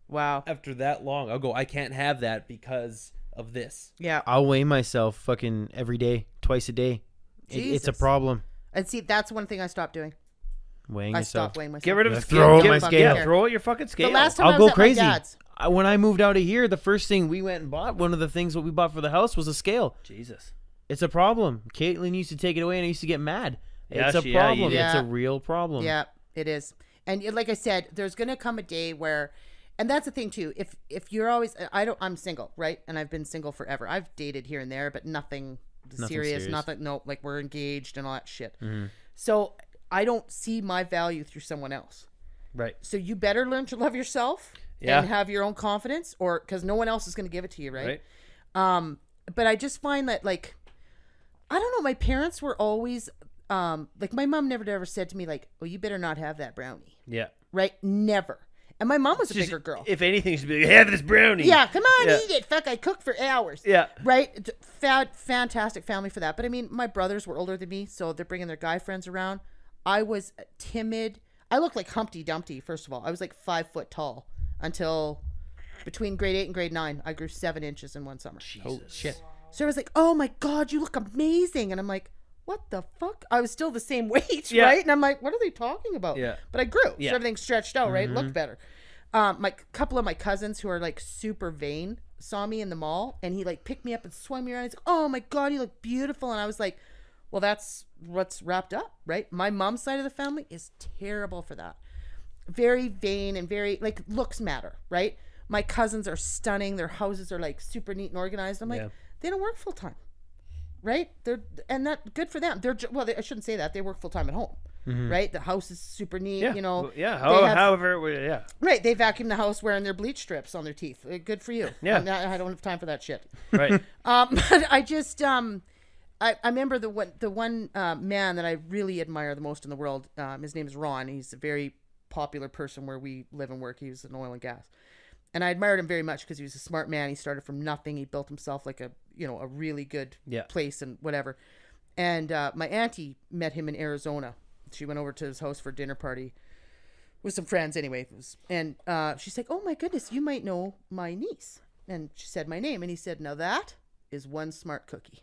Wow. After that long, I'll go, I can't have that because of this. Yeah. I'll weigh myself fucking every day, twice a day. It's a Jesus. problem. And see, that's one thing I stopped doing. Weighing I yourself. stopped weighing myself. Get rid of Yeah, the throw scale. my scale. Throw out your fucking scale. The last time I'll I go was at crazy. my dad's. When I moved out of here, the first thing we went and bought, one of the things that we bought for the house was a scale. Jesus. It's a problem. Caitlin used to take it away, and I used to get mad. Yeah, It's a you problem. did. It's Yeah. a real problem. Yeah, it is. And like I said, there's gonna come a day where, and that's the thing too. If you're always, I'm single, right? And I've been single forever. I've dated here and there, but nothing serious. Nothing. No, like we're engaged and all that shit. So I don't see my value through someone else. Right. So you better learn to love yourself Yeah. and have your own confidence, or because no one else is gonna give it to you, right? But I just find that, like, I don't know. My parents were always like, my mom never ever said to me like, "Oh, you better not have that brownie," Yeah. right? Never. And my mom was a Just- bigger girl. If anything, she'd be like, have this brownie. Yeah, come on, Yeah. eat it. Fuck, I cooked for hours. Yeah. Right? Fantastic family for that. But I mean, my brothers were older than me, so they're bringing their guy friends around. I was timid. I looked like Humpty Dumpty, first of all. I was like 5 foot tall until between grade 8 and grade 9. I grew 7 inches in one summer. Oh, shit. So I was like, oh my God, you look amazing. And I'm like, what the fuck? I was still the same weight, Yeah. right? And I'm like, what are they talking about? Yeah. But I grew. Yeah. So everything stretched out, right? Looked better. My couple of my cousins who are like super vain saw me in the mall, and he like picked me up and swung me around. He's like, oh my God, you look beautiful. And I was like, well, that's what's wrapped up, right? My mom's side of the family is terrible for that. Very vain and very, like, looks matter, right? My cousins are stunning. Their houses are like super neat and organized. I'm like, Yeah. they don't work full time, right? And that good for them. I shouldn't say that. They work full time at home, right? The house is super neat, Yeah. you know. Yeah. They have- However, yeah. Right, they vacuum the house wearing their bleach strips on their teeth. Good for you. Yeah. I don't have time for that shit. Right. But I just I remember the one man that I really admire the most in the world. His name is Ron. He's a very popular person where we live and work. He was in oil and gas, And I admired him very much because he was a smart man. He started from nothing. He built himself like a really good place and whatever. And my auntie met him in Arizona. She went over to his house for a dinner party with some friends anyway. And she's like, oh my goodness, you might know my niece. And she said my name. And he said, now that is one smart cookie.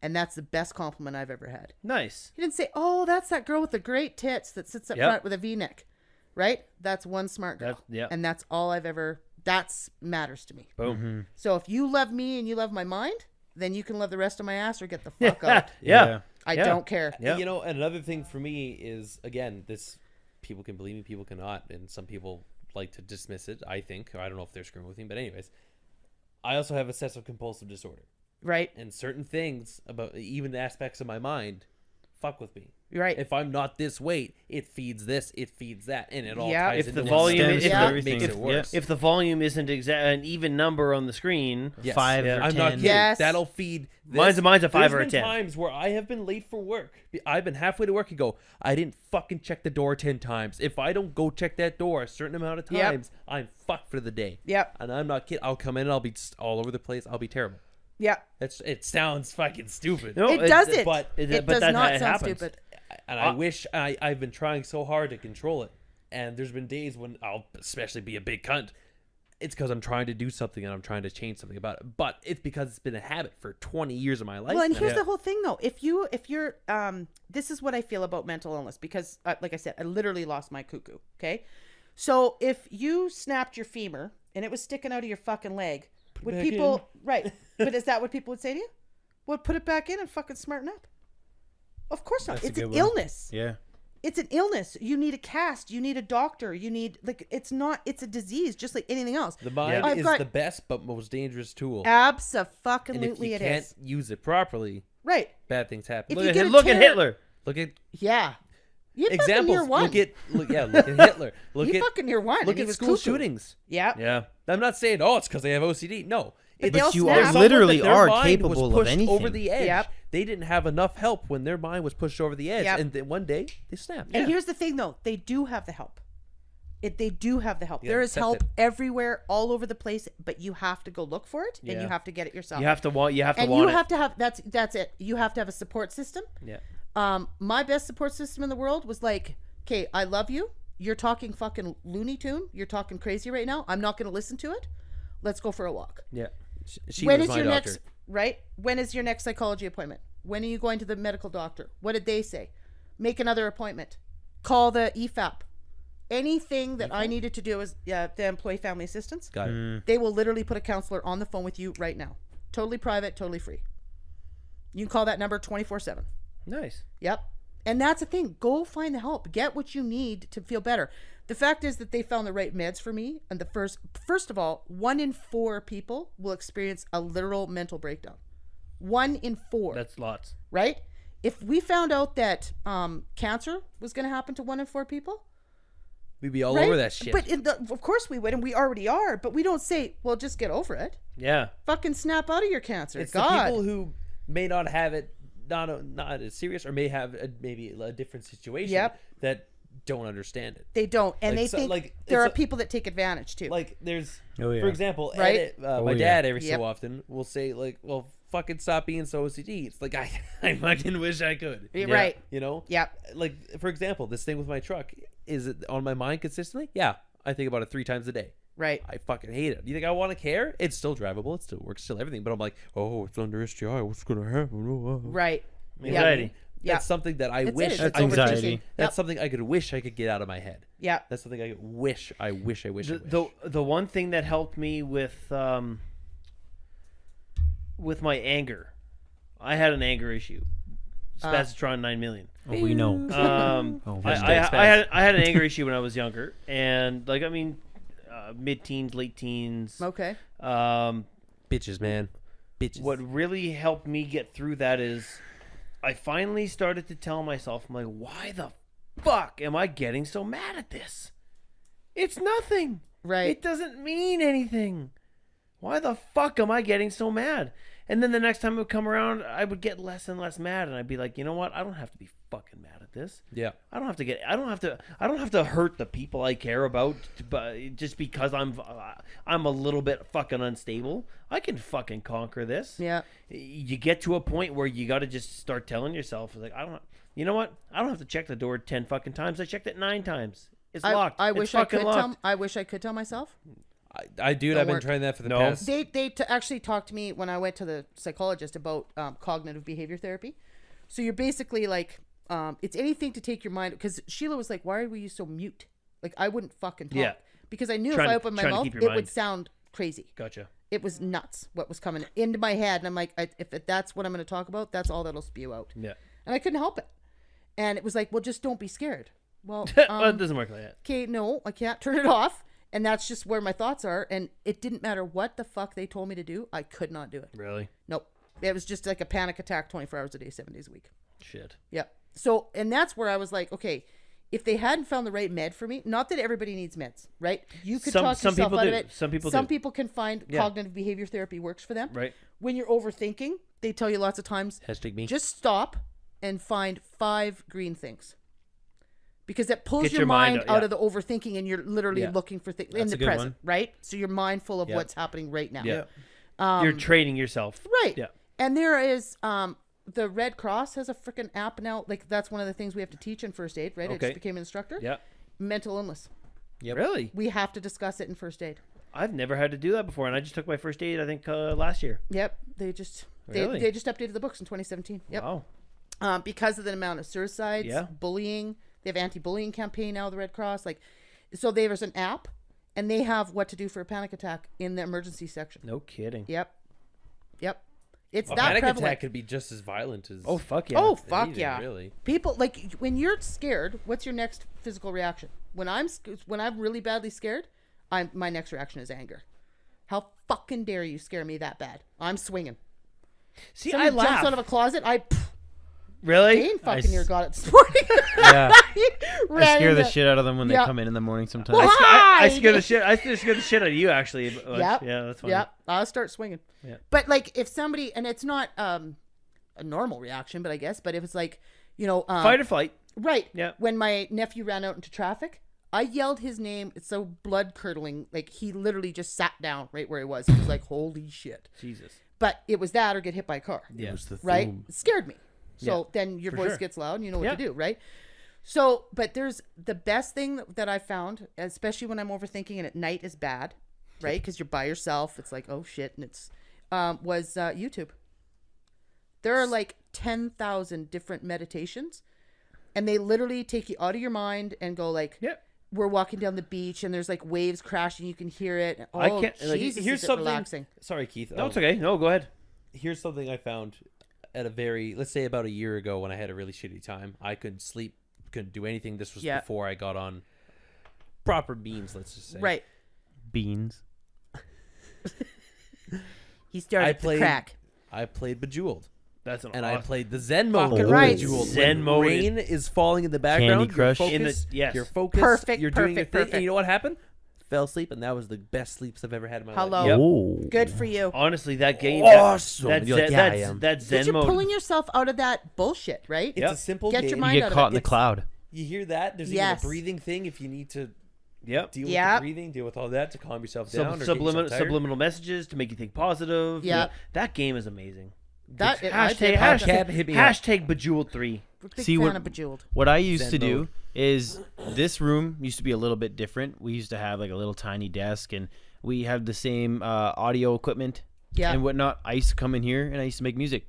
And that's the best compliment I've ever had. Nice. He didn't say, oh, that's that girl with the great tits that sits up front with a V-neck. Right? That's one smart girl. And that's all I've ever, that's matters to me. Boom. Mm-hmm. So if you love me and you love my mind, then you can love the rest of my ass or get the fuck out. I don't care. Yeah. And another thing for me is, again, this, people can believe me, people cannot. And some people like to dismiss it, I think. Or I don't know if they're screwing with me. But anyways, I also have obsessive compulsive disorder. Right. And certain things about even aspects of my mind fuck with me. Right. If I'm not this weight, it feeds this, it feeds that, and it all ties if into the volume makes it worse. If the volume isn't an even number on the screen, 5 or 10. I'm not kidding. Yes. That'll feed this. Mine's a 5 or a 10. There's been times where I have been late for work. I've been halfway to work and go, I didn't fucking check the door 10 times. If I don't go check that door a certain amount of times, I'm fucked for the day. Yep. And I'm not kidding. I'll come in and I'll be all over the place. I'll be terrible. Yeah. It sounds fucking stupid. No, it doesn't. But it does not sound stupid. And I wish I've been trying so hard to control it. And there's been days when I'll especially be a big cunt. It's because I'm trying to do something and I'm trying to change something about it. But it's because it's been a habit for 20 years of my life. Well, and here's the whole thing, though. If you're, this is what I feel about mental illness because, like I said, I literally lost my cuckoo. Okay, so if you snapped your femur and it was sticking out of your fucking leg, would people right? But is that what people would say to you? Well, put it back in and fucking smarten up. Of course not. It's an illness. Yeah. It's an illness. You need a cast. You need a doctor. You need it's a disease just like anything else. The mind is the best but most dangerous tool. Abso-fucking-lutely it is. And if you can't use it properly, right, bad things happen. Look at Hitler. Look at You examples. Year one. Look at Hitler. Look at fucking year one. Look at school shootings. Yeah. I'm not saying it's because they have OCD. No. But you literally are capable of anything. Over the edge. Yep. They didn't have enough help when their mind was pushed over the edge, and then one day they snapped. And here's the thing, though: they do have the help. They do have the help. Yeah, there is help everywhere, all over the place, but you have to go look for it, and you have to get it yourself. You have to want. You have to and want. And you have to have. That's it. You have to have a support system. Yeah. My best support system in the world was like, okay, I love you. You're talking fucking Looney Tune. You're talking crazy right now. I'm not going to listen to it. Let's go for a walk. Yeah. When is your next When is your next psychology appointment? When are you going to the medical doctor? What did they say? Make another appointment. Call the EFAP. Anything that I needed to do is the Employee Family Assistance. Got it. They will literally put a counselor on the phone with you right now. Totally private, totally free. You can call that number 24/7. Nice. Yep. And that's the thing. Go find the help. Get what you need to feel better. The fact is that they found the right meds for me. And first of all, 1 in 4 people will experience a literal mental breakdown. 1 in 4. That's lots. Right? If we found out that cancer was going to happen to 1 in 4 people, we'd be all over that shit. But of course we would, and we already are. But we don't say, well, just get over it. Yeah. Fucking snap out of your cancer. It's the people who may not have it, not as serious, or may have maybe a different situation that don't understand it. They don't, and they think there are people that take advantage too. Like there's, for example, my dad every so often will say like, "Well, fucking stop being so OCD." It's like I fucking wish I could. Right. You know. Yeah. Like for example, this thing with my truck, is it on my mind consistently? Yeah, I think about it 3 times a day. Right. I fucking hate it. You think I want to care? It's still drivable. It still works. Still everything. But I'm like, oh, it's under SGI. What's gonna happen? Right. Anxiety. That's something that I wish. That's anxiety. That's something I could wish I could get out of my head. Yeah. That's something I wish. The one thing that helped me with my anger, I had an anger issue. Spazatron 9 million. Oh, we know. I had an anger issue when I was younger, and mid-teens, late teens. Okay. Bitches, man. Bitches. What really helped me get through that is I finally started to tell myself, I'm like, why the fuck am I getting so mad at this? It's nothing. Right. It doesn't mean anything. Why the fuck am I getting so mad? And then the next time it would come around, I would get less and less mad, and I'd be like, you know what? I don't have to be fucking mad at this. Yeah. I don't have to hurt the people I care about, but just because I'm a little bit fucking unstable, I can fucking conquer this. Yeah. You get to a point where you got to just start telling yourself, like, you know what? I don't have to check the door 10 fucking times. I checked it 9 times. It's locked. I It's wish I fucking could locked. I wish I could tell myself. I've been work. trying that for the No. past. They actually talked to me when I went to the psychologist about cognitive behavior therapy. So you're basically like, it's anything to take your mind. Because Sheila was like, "Why are you so mute?" Like I wouldn't fucking talk. Yeah. Because I knew Trying if I to- opened my trying to mouth, keep it your would mind. sound crazy. Gotcha. It was nuts what was coming into my head, and I'm like, if that's what I'm going to talk about, that's all that'll spew out. Yeah. And I couldn't help it. And it was like, well, just don't be scared. Well, Well, it doesn't work like that. okay, no, I can't turn it off. And that's just where my thoughts are. And it didn't matter what the fuck they told me to do. I could not do it. Really? Nope. It was just like a panic attack 24 hours a day, 7 days a week. Shit. Yep. So, and that's where I was like, okay, if they hadn't found the right med for me, not that everybody needs meds, right? You could talk some yourself people out do. of it. Some people Some do. people can find cognitive behavior therapy works for them. Right. When you're overthinking, they tell you lots of times, #me. just stop and find 5 green things. Because it pulls Get your your mind mind out, out yeah. of the overthinking and you're literally Yeah. looking for things in That's the a good present, one. right? So you're mindful of Yeah. what's happening right now. Yeah. You're training yourself. Right. Yeah. And there is the Red Cross has a freaking app now. Like that's one of the things we have to teach in first aid, right? I Okay. just became an instructor. Yeah. Mental illness. Yep. Really? We have to discuss it in first aid. I've never had to do that before, and I just took my first aid, I think, last year. Yep. They just Really? they just updated the books in 2017. Yep. Wow. Because of the amount of suicides, Yeah. bullying. They have anti-bullying campaign now, the Red Cross. Like, so there's an app, and they have what to do for a panic attack in the emergency section. No kidding. Yep. It's A that panic prevalent. attack could be just as violent as. Oh, fuck yeah. Oh fuck anything, yeah! really. People like when you're scared. What's your next physical reaction? When I'm really badly scared, my next reaction is anger. How fucking dare you scare me that bad? I'm swinging. See, Somebody I laugh. jumps out of a closet. Really? Dane fucking near got it this morning. Yeah. I Ran scare the into- shit out of them when they Yeah. come in the morning sometimes. Well, I Hi! scare the shit. I scare the shit out of you, actually. Yep. Yeah, that's funny. Yep. I'll start swinging. Yeah. But like if somebody, and it's not a normal reaction, but I guess, but if it's like, Fight or flight. right. Yeah. When my nephew ran out into traffic, I yelled his name. It's so blood curdling. Like he literally just sat down right where he was. He was like, holy shit. Jesus. But it was that or get hit by a car. Yeah. Right? It scared me. So then your for voice sure. gets loud and you know what Yeah. to do, right? So, but there's the best thing that I found, especially when I'm overthinking and at night is bad, right? Because you're by yourself. It's like, oh shit. And it's, was YouTube. There are like 10,000 different meditations and they literally take you out of your mind and go like, Yep. we're walking down the beach and there's like waves crashing. You can hear it. Oh, I can't. Like, Jesus, here's is it something. relaxing. Sorry, Keith. No, it's okay. No, go ahead. Here's something I found at let's say about a year ago when I had a really shitty time. I couldn't sleep, couldn't do anything. This was Yeah. before I got on proper beans, let's just say. Right. Beans. He started I to played- crack. I played Bejeweled. That's an And awesome. I played the Zen mode. Fucking of right. Bejeweled. Zen When mode rain is falling in the background. Crush. You're In the- focused. yes. You're focused. Perfect, You're doing your perfect, thing. perfect. And you know what happened? Fell asleep, and that was the best sleeps I've ever had in my Hello. life. Yep. Oh. Good for you. Honestly, that game. Awesome. That, You're like, Zen, yeah, I that, am. that Because Zen you're mode. pulling yourself out of that bullshit, right? It's Yep. a simple Get game. your You mind get out of caught it. in the It's- cloud. You hear that? There's Yes. even a breathing thing if you need to Yep. deal with Yep. the breathing, deal with all that to calm yourself down. or get Subliminal, yourself tired. subliminal messages to make you think positive. Yeah. That game is amazing. That I did Hashtag, have hashtag- that. hit me up. hashtag Bejeweled 3. Big See, fan what- of Bejeweled. What I used Zen to do mode. is this room used to be a little bit different. We used to have like a little tiny desk and we had the same audio equipment Yeah. and whatnot. I used to come in here and I used to make music.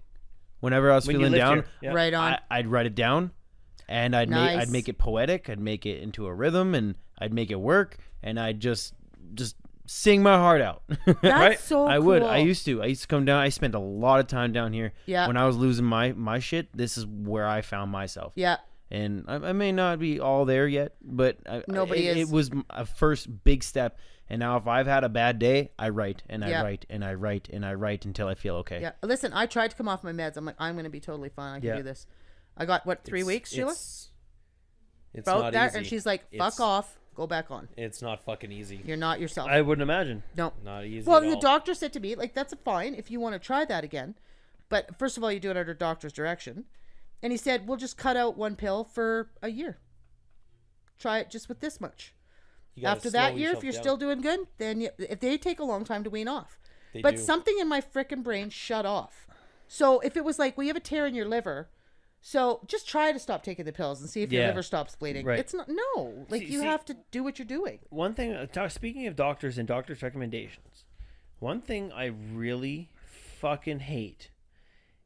Whenever I was When you feeling lived down, here. Yeah. Right on. I'd write it down and I'd Nice. make it poetic. I'd make it into a rhythm and I'd make it work and I'd just sing my heart out. That's Right? so cool. I would. I used to come down. I spent a lot of time down here. Yeah. When I was losing my shit, this is where I found myself. Yeah. And I may not be all there yet, but Nobody it is. was a first big step. And now if I've had a bad day, I write and I Yeah. write and I write and I write until I feel okay. Yeah. Listen, I tried to come off my meds. I'm like, I'm going to be totally fine. I can Yeah. do this. I got, 3 weeks, Sheila? It's About not that, easy. and she's like, fuck It's- off. Go back on. It's not fucking easy. You're not yourself. I wouldn't imagine. No. Not easy. Well, at and the all. doctor said to me, like, that's fine if you want to try that again. But first of all, you do it under doctor's direction. And he said, we'll just cut out one pill for a year. Try it just with this much. After that year, if you're still doing good, then if they take a long time to wean off. But something in my frickin' brain shut off. So if it was like, well, you have a tear in your liver, so just try to stop taking the pills and see if your liver stops bleeding. Right. It's not, no. Like, you have to do what you're doing. One thing, speaking of doctors and doctors' recommendations, one thing I really fucking hate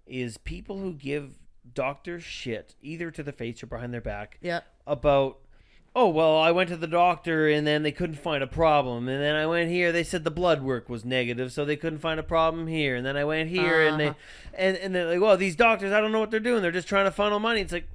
is people who give doctors shit, either to the face or behind their back, about, oh, well, I went to the doctor and then they couldn't find a problem. And then I went here, they said the blood work was negative, so they couldn't find a problem here. And then I went here and they and they're like, well, these doctors, I don't know what they're doing. They're just trying to funnel money. It's like,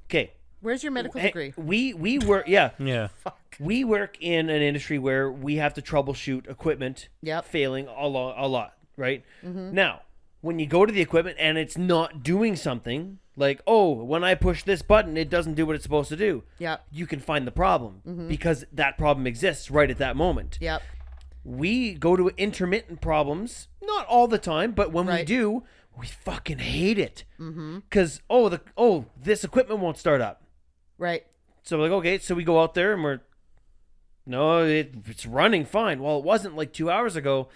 okay. Where's your medical degree? We work, yeah. Fuck. We work in an industry where we have to troubleshoot equipment failing a lot, right? Mm-hmm. Now, when you go to the equipment and it's not doing something, like, oh, when I push this button, it doesn't do what it's supposed to do. Yep. You can find the problem because that problem exists right at that moment. Yep. We go to intermittent problems, not all the time, but when we do, we fucking hate it. Because, this equipment won't start up. Right. So we're like, okay, so we go out there and it's running fine. Well, it wasn't like 2 hours ago.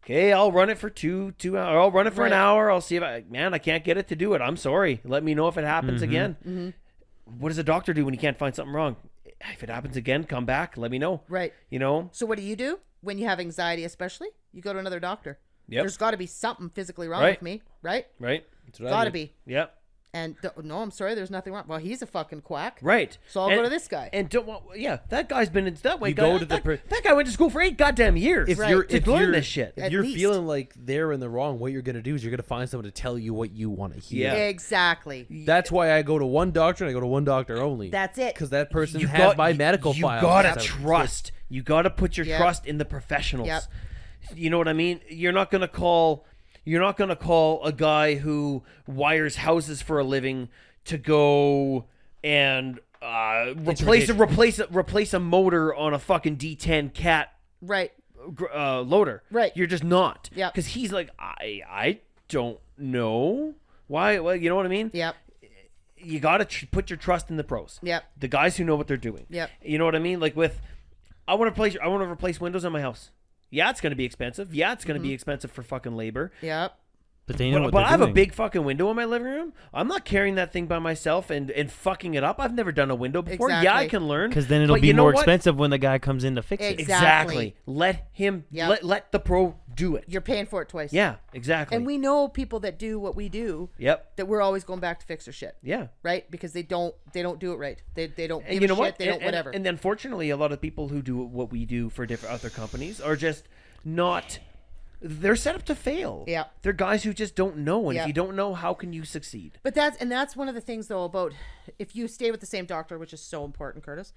Okay, I'll run it for 2 hours. I'll run it for an hour. I'll see if I can't get it to do it. I'm sorry. Let me know if it happens again. Mm-hmm. What does a doctor do when he can't find something wrong? If it happens again, come back. Let me know. Right. You know? So what do you do when you have anxiety, especially? You go to another doctor. Yep. There's got to be something physically wrong with me, right? Right. Got to be. Yep. And no, I'm sorry, there's nothing wrong. Well, he's a fucking quack. Right. So I'll go to this guy. And that guy's been that way. You go to the that guy went to school for 8 goddamn years. If to learn this shit. If you're feeling like they're in the wrong, what you're gonna do is you're gonna find someone to tell you what you want to hear. Yeah. Exactly. That's why I go to one doctor and I go to one doctor only. That's it. Because that person has my medical file. You gotta trust. You gotta put your trust in the professionals. Yep. You know what I mean? You're not gonna call a guy who wires houses for a living to go and replace a motor on a fucking D10 cat loader. Right. You're just not. Yeah. Because he's like, I don't know why. Well, you know what I mean? Yep. You got to put your trust in the pros. Yep. The guys who know what they're doing. Yep. You know what I mean? Like I want to replace windows in my house. Yeah, it's going to be expensive. Yeah, it's going to be expensive for fucking labor. Yep. But they know what But they're I have doing. a big fucking window in my living room. I'm not carrying that thing by myself and fucking it up. I've never done a window before. Exactly. Yeah, I can learn. Because then it'll be more expensive when the guy comes in to fix it. Exactly. Let him, let the pro do it. You're paying for it twice. Yeah, exactly. And we know people that do what we do. Yep. That we're always going back to fix their shit. Yeah. Right? Because they don't do it right. They don't give you know a shit. what? They don't whatever. And unfortunately, a lot of people who do what we do for different other companies are just not. They're set up to fail. Yeah. They're guys who just don't know. And Yeah. if you don't know, how can you succeed? But that's one of the things though about if you stay with the same doctor, which is so important, Curtis.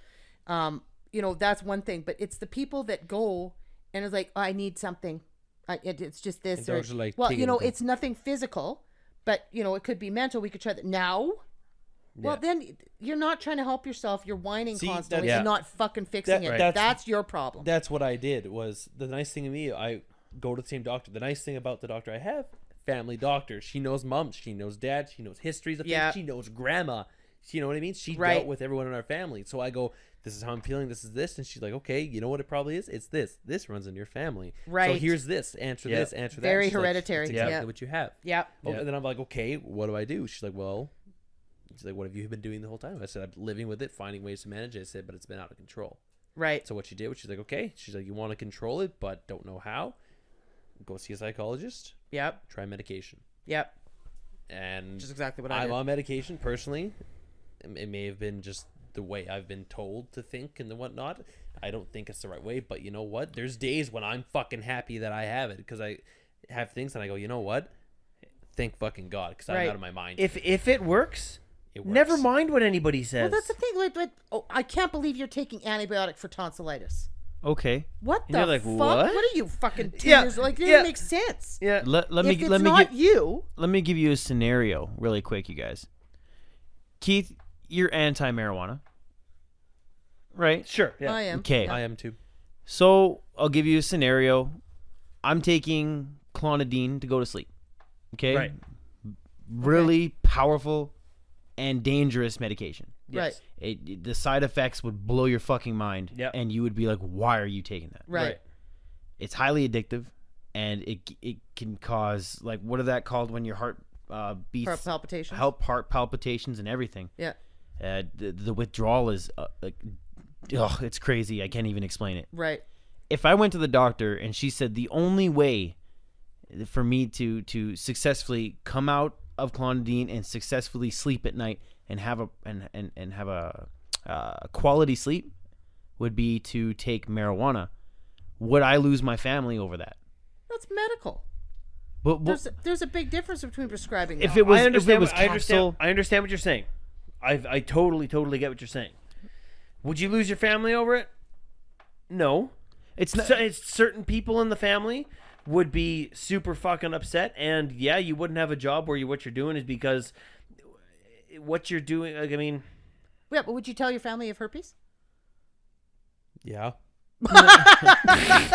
That's one thing. But it's the people that go and is like, oh, I need something. It's just this. And those are like it's nothing physical, but it could be mental. We could try that now. Well, then you're not trying to help yourself. You're whining constantly and not fucking fixing it. That's your problem. That's what I did. Was the nice thing to me, I go to the same doctor. The nice thing about the doctor I have, family doctor. She knows mom. She knows dad. She knows histories of things. She knows grandma. You know what I mean? She dealt with everyone in our family. So I go, this is how I'm feeling. This is this. And she's like, okay, you know what it probably is? It's this. This runs in your family. Right. So here's this. Answer this. Answer that. Very She's hereditary. Like, that's exactly what you have. Yeah. Oh, and then I'm like, okay, what do I do? She's like, well, what have you been doing the whole time? I said, I'm living with it, finding ways to manage it. I said, but it's been out of control. Right. So what she did, she's like, okay. She's like, you want to control it, but don't know how. Go see a psychologist. Yep. Try medication. Yep. And which is exactly what I did. I'm on medication personally. It may have been just the way I've been told to think and the whatnot. I don't think it's the right way, but you know what? There's days when I'm fucking happy that I have it because I have things and I go, you know what? Thank fucking God because I'm out of my mind. If it works, never mind what anybody says. Well, that's the thing. I can't believe you're taking antibiotic for tonsillitis. Okay. What and the you're like, fuck? What are you fucking 2 years old? Like, it doesn't make sense. Yeah. Let me give you a scenario really quick, you guys. Keith, you're anti-marijuana, right? Sure. Yeah. I am. Okay. Yeah. I am too. So I'll give you a scenario. I'm taking clonidine to go to sleep. Okay. Right. Really powerful and dangerous medication. Right. The side effects would blow your fucking mind. Yep. And you would be like, why are you taking that? Right. It's highly addictive, and it can cause, like, what are that called when your heart beats? Heart palpitations. Heart palpitations and everything. Yeah. The withdrawal is it's crazy. I can't even explain it. Right. If I went to the doctor and she said the only way for me to successfully come out of clonidine and successfully sleep at night and have a quality sleep would be to take marijuana, would I lose my family over that? That's medical. But There's a big difference between prescribing. If it was, I understand capsule, I understand what you're saying. I totally get what you're saying. Would you lose your family over it? No. It's certain people in the family would be super fucking upset, and yeah, you wouldn't have a job where what you're doing is because what you're doing. Like, I mean, yeah, but would you tell your family you have herpes? Yeah.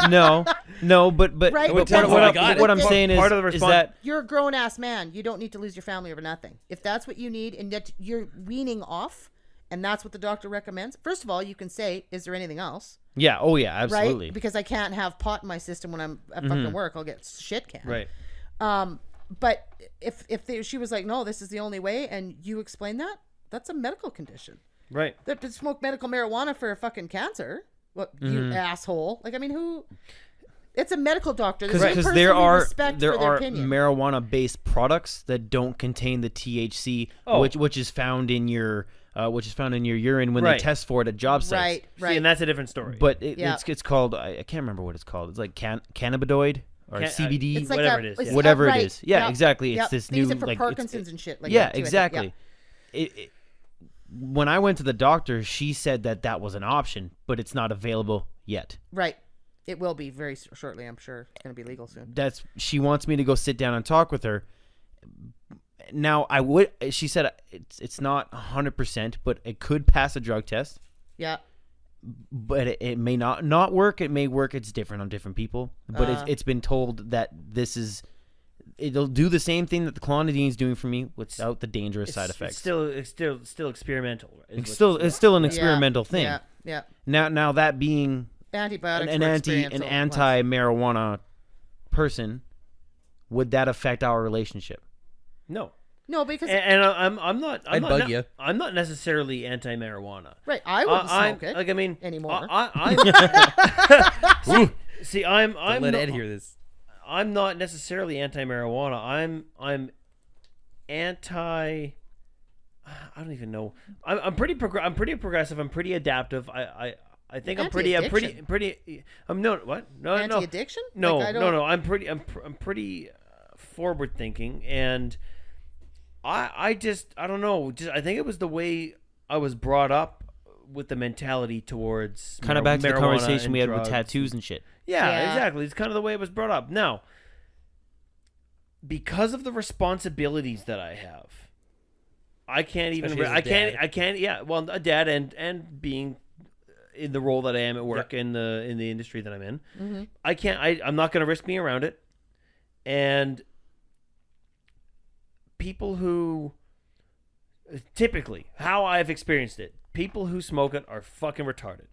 no, but Right, what but I'm saying is, part of the is response. that You're a grown ass man. You don't need to lose your family over nothing. If that's what you need, and that you're weaning off, and that's what the doctor recommends. First of all, you can say, "Is there anything else?" yeah, oh yeah, absolutely. Right? Because I can't have pot in my system when I'm at fucking work. I'll get shit canned. right. But if she was like, "No, this is the only way," and you explain that, that's a medical condition. Right. That to smoke medical marijuana for fucking cancer. What, you asshole? Like, I mean, who? It's a medical doctor. Because there are opinion. marijuana-based products that don't contain the THC, which is found in your urine when they test for it at job sites. Right. See, and that's a different story. But it's called, I can't remember what it's called. It's like cannabinoid or CBD, It's like whatever it is. it's Yeah. whatever right. it is. Yeah, Yep. exactly. It's Yep. this They new use it for like Parkinson's and shit like yeah, that too, I think. exactly. Yeah. When I went to the doctor, she said that was an option, but it's not available yet. Right. It will be very shortly, I'm sure. It's going to be legal soon. She wants me to go sit down and talk with her. Now, she said it's not 100%, but it could pass a drug test. Yeah. But it may not work. It may work. It's different on different people. But it's been told that it'll do the same thing that the clonidine is doing for me without the dangerous side effects. It's still experimental. It's still an experimental thing. Yeah. Now that being Antibiotics an anti-marijuana person, would that affect our relationship? No. No, because I'm not. I'd bug you. I'm not necessarily anti-marijuana. right, I wouldn't smoke it. Like, I mean, anymore. See, I'm Don't let Ed hear this. I'm not necessarily anti-marijuana. I'm anti. I don't even know. I'm pretty progressive. I'm pretty adaptive. I think I'm pretty. I'm no what? No, Anti-addiction? No, Like, no. I'm pretty forward thinking, and I don't know. I think it was the way I was brought up with the mentality towards kind of back to the conversation we had with drugs. tattoos and shit. Yeah, exactly. It's kind of the way it was brought up. Now, because of the responsibilities that I have, I can't even. Especially as a I can't. Yeah, well, a dad and being in the role that I am at work in the industry that I'm in, I can't. I'm not going to risk being around it. And people who typically, how I've experienced it, people who smoke it are fucking retarded.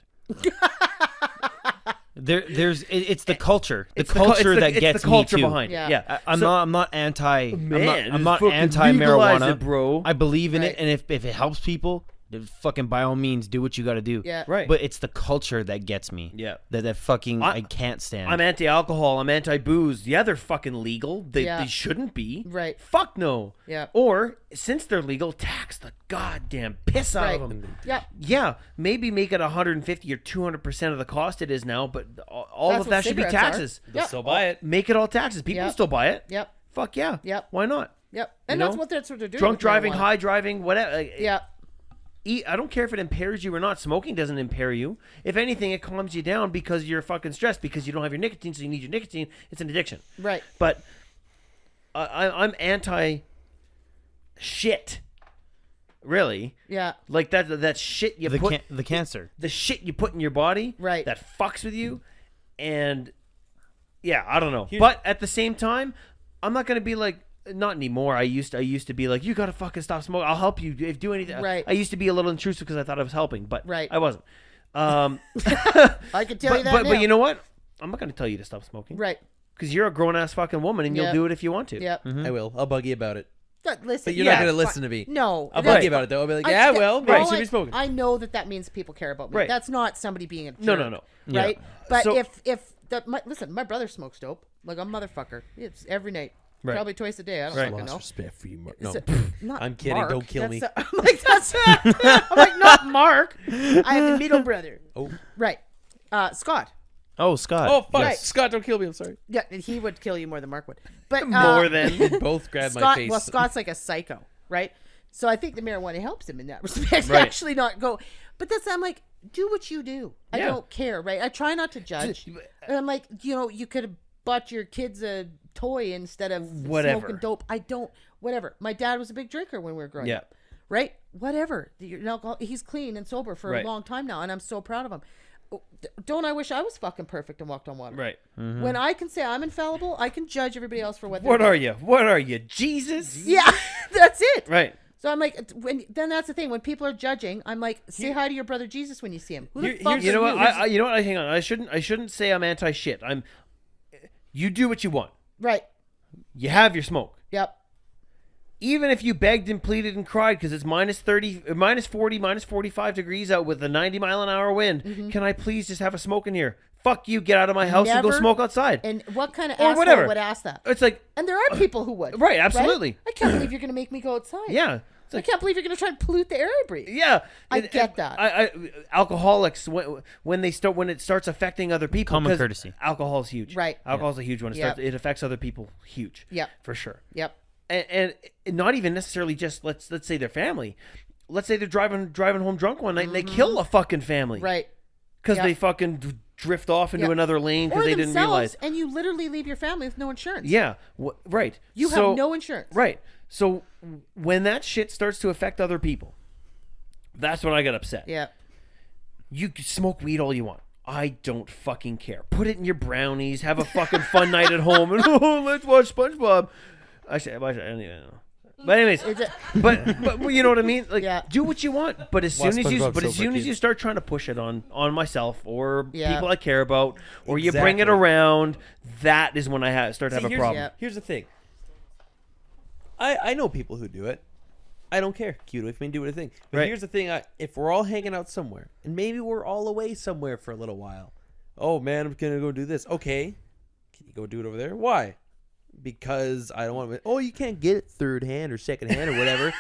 It's the culture. The It's culture that gets it's the culture me too. behind it. Yeah. Yeah, I'm not anti. Man, I'm not fucking anti legalize marijuana, it, bro. I believe in Right. it, and if it helps people, then fucking by all means do what you got to do. Yeah. Right. But it's the culture that gets me. Yeah. That fucking I can't stand. I'm anti-alcohol. I'm anti-booze. Yeah, they're fucking legal. They Yeah. shouldn't be. Right. Fuck no. Yeah. Or since they're legal, tax the goddamn piss out Right. of them. Yeah. Yeah, maybe make it 150 or 200% of the cost it is now, but all That's of that what should be cigarettes are. taxes. Yep. Still buy it. Make it all taxes. People Yep. still buy it. Yep. Fuck yeah. Yep. Why not? Yep. And You that's know? what they're doing. Drunk with driving, marijuana. high driving, whatever. Yeah. I don't care if it impairs you or not. Smoking doesn't impair you. If anything, it calms you down because you're fucking stressed because you don't have your nicotine, so you need your nicotine. It's an addiction. Right. But I'm anti shit. Really? Yeah. Like that shit you put the cancer. the shit you put in your body. Right. That fucks with you, and yeah, I don't know. But at the same time, I'm not gonna be like not anymore. I used to be like, you gotta fucking stop smoking. I'll help you if do anything. Right. I used to be a little intrusive because I thought I was helping, but I wasn't. I can tell you that now. But you know what? I'm not gonna tell you to stop smoking. Right. Because you're a grown ass fucking woman and you'll do it if you want to. Yeah. I will. I'll bug you about it. Listen, But you're not gonna listen to me. No. I'll bug you about it though. I'll be like, you should be smoking. I know that means people care about me. Right. That's not somebody being a jerk. No. Right. Yeah. But So- listen, my brother smokes dope like a motherfucker. It's every night. Right. Probably twice a day. I don't Right. fucking know. Respect for you, Mark. No, Not I'm kidding. Mark. Don't kill me. I'm like, I'm like, not Mark. I have a middle brother. Oh. Right. Scott. Oh, Scott. Oh, fuck. Right. Scott, don't kill me. I'm sorry. Yeah, he would kill you more than Mark would. But More than. You both grabbed my Scott, face. well, Scott's like a psycho, right? So I think the marijuana helps him in that respect. Right. Actually, not go. But I'm like, do what you do. I don't care, right? I try not to judge. And I'm like, you could have bought your kids a toy instead of Whatever. smoking dope. I don't. Whatever. My dad was a big drinker when we were growing up. Right? Whatever. He's clean and sober for a long time now, and I'm so proud of him. Don't I wish I was fucking perfect and walked on water? Right. Mm-hmm. When I can say I'm infallible, I can judge everybody else for what they're What doing. are you? What are you? Jesus? Yeah, that's it. Right. So I'm like, then that's the thing. When people are judging, I'm like, say hi to your brother Jesus when you see him. Who the fuck You know are what? You know what? Hang on. I shouldn't say I'm anti shit. You do what you want. Right. You have your smoke. Yep. Even if you begged and pleaded and cried because it's minus 30, minus 40, minus 45 degrees out with a 90-mile-an-hour wind, can I please just have a smoke in here? Fuck you, get out of my house and go smoke outside. And what kind of Or asshole whatever. would ask that? It's like, And there are people who would. Right, absolutely. I can't believe you're going to make me go outside. yeah. It's I like, can't believe you're going to try and pollute the air I breathe. yeah. I get that. Alcoholics, when it starts affecting other people. Common 'cause courtesy. Alcohol is huge. Right. Alcohol's a huge one. It affects other people huge. Yep. For sure. Yep. And not even necessarily just let's say their family. Let's say they're driving home drunk one night and they kill a fucking family. Right. Because Yep. they fucking drift off into Yep. another lane because Or they didn't themselves, realize. and you literally leave your family with no insurance. Yeah. Right. You have no insurance. Right. So when that shit starts to affect other people, that's when I get upset. Yeah. You can smoke weed all you want. I don't fucking care. Put it in your brownies. Have a fucking fun night at home. And let's watch SpongeBob. I don't even know. But anyways, but you know what I mean. Like, do what you want. But as soon as you start trying to push it on myself or people I care about, or you bring it around, that is when I start to have a problem. Here's the thing. I know people who do it. I don't care. Cute with me, do what I think. But here's the thing: if we're all hanging out somewhere, and maybe we're all away somewhere for a little while. Oh man, I'm gonna go do this. Okay, can you go do it over there? Why? Because I don't want to. Oh, you can't get it third hand or second hand or whatever.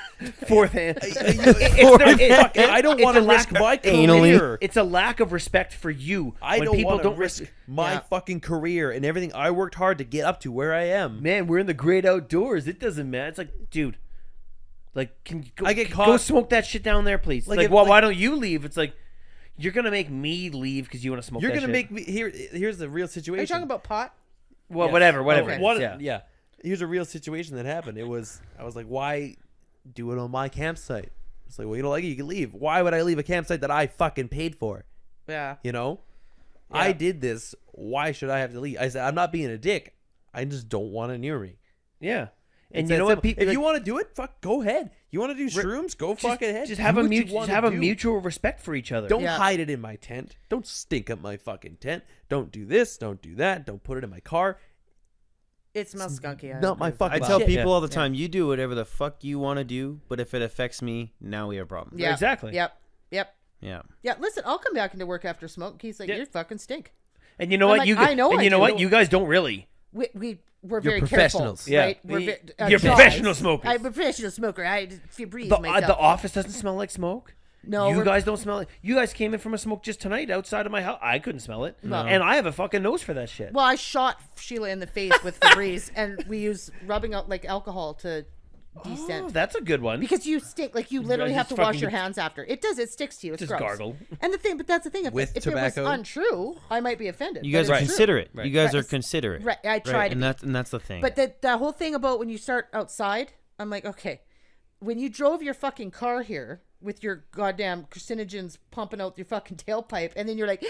Fourth hand. I don't want to risk my career. It's a lack of respect for you. I don't want to risk my fucking career and everything I worked hard to get up to where I am. Man, we're in the great outdoors. It doesn't matter. It's like, dude, like, go smoke that shit down there, please. Why don't you leave? It's like, you're gonna make me leave because you want to smoke. You're that gonna shit. make me. Here's the real situation. Are you talking about pot? Well, Yes. whatever. Okay. Yeah. Here's a real situation that happened. I was like, why do it on my campsite? It's like, well, you don't like it, you can leave. Why would I leave a campsite that I fucking paid for? Yeah. You know? Yeah. I did this. Why should I have to leave? I said, I'm not being a dick. I just don't want it near me. Yeah. And It's you know that what? simple. If you want to do it, fuck, go ahead. You want to do shrooms? Go fucking ahead. Just have Do a what you wanna do. mutual respect for each other. Don't hide it in my tent. Don't stink up my fucking tent. Don't do this. Don't do that. Don't put it in my car. It smells skunky. Not my fucking I tell shit. people all the time, you do whatever the fuck you want to do, but if it affects me, now we have a problem. Yeah. Exactly. Yep. Yeah. Yeah. Listen, I'll come back into work after smoke. He's like, you fucking stink. And you know I'm what? like, I know I you know do. what? You guys don't really. We're very careful. professionals. Yeah. Right? You're professional smokers. I'm a professional smoker. I breathe The myself. office doesn't smell like smoke. No, you we're- guys don't smell it. You guys came in from a smoke just tonight outside of my house. I couldn't smell it, No. and I have a fucking nose for that shit. Well, I shot Sheila in the face with Febreze, and we use rubbing out like alcohol to descent. Oh, that's a good one. Because you stink, like you literally have just to wash fucking your hands after. It does. It sticks to you. It's just gross. gargle. And that's the thing. If With it tobacco? was untrue, I might be offended. You but guys are it's true. considerate. Right. You guys Right. are considerate. Right. I try to. And that's the thing. But the whole thing about when you start outside, I'm like, okay, when you drove your fucking car here with your goddamn carcinogens pumping out your fucking tailpipe, and then you're like,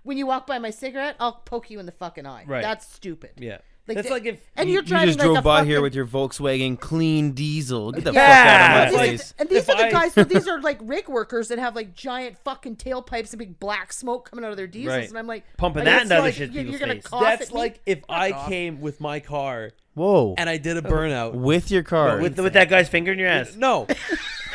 when you walk by my cigarette, I'll poke you in the fucking eye. Right. That's stupid. Yeah. That's like if and you you're driving just drove like a by fucking, here with your Volkswagen clean diesel. Get the Yeah. fuck out of my Well, place. and these If are the I- guys. So these are like rig workers that have like giant fucking tailpipes and big black smoke coming out of their diesels, Right. and I'm like Pumping like, that it's into other like, shit you're people's gonna face. cough that's at me? like if I off. came with my car Whoa. and I did a burnout. With your car. with that guy's finger in your ass. No,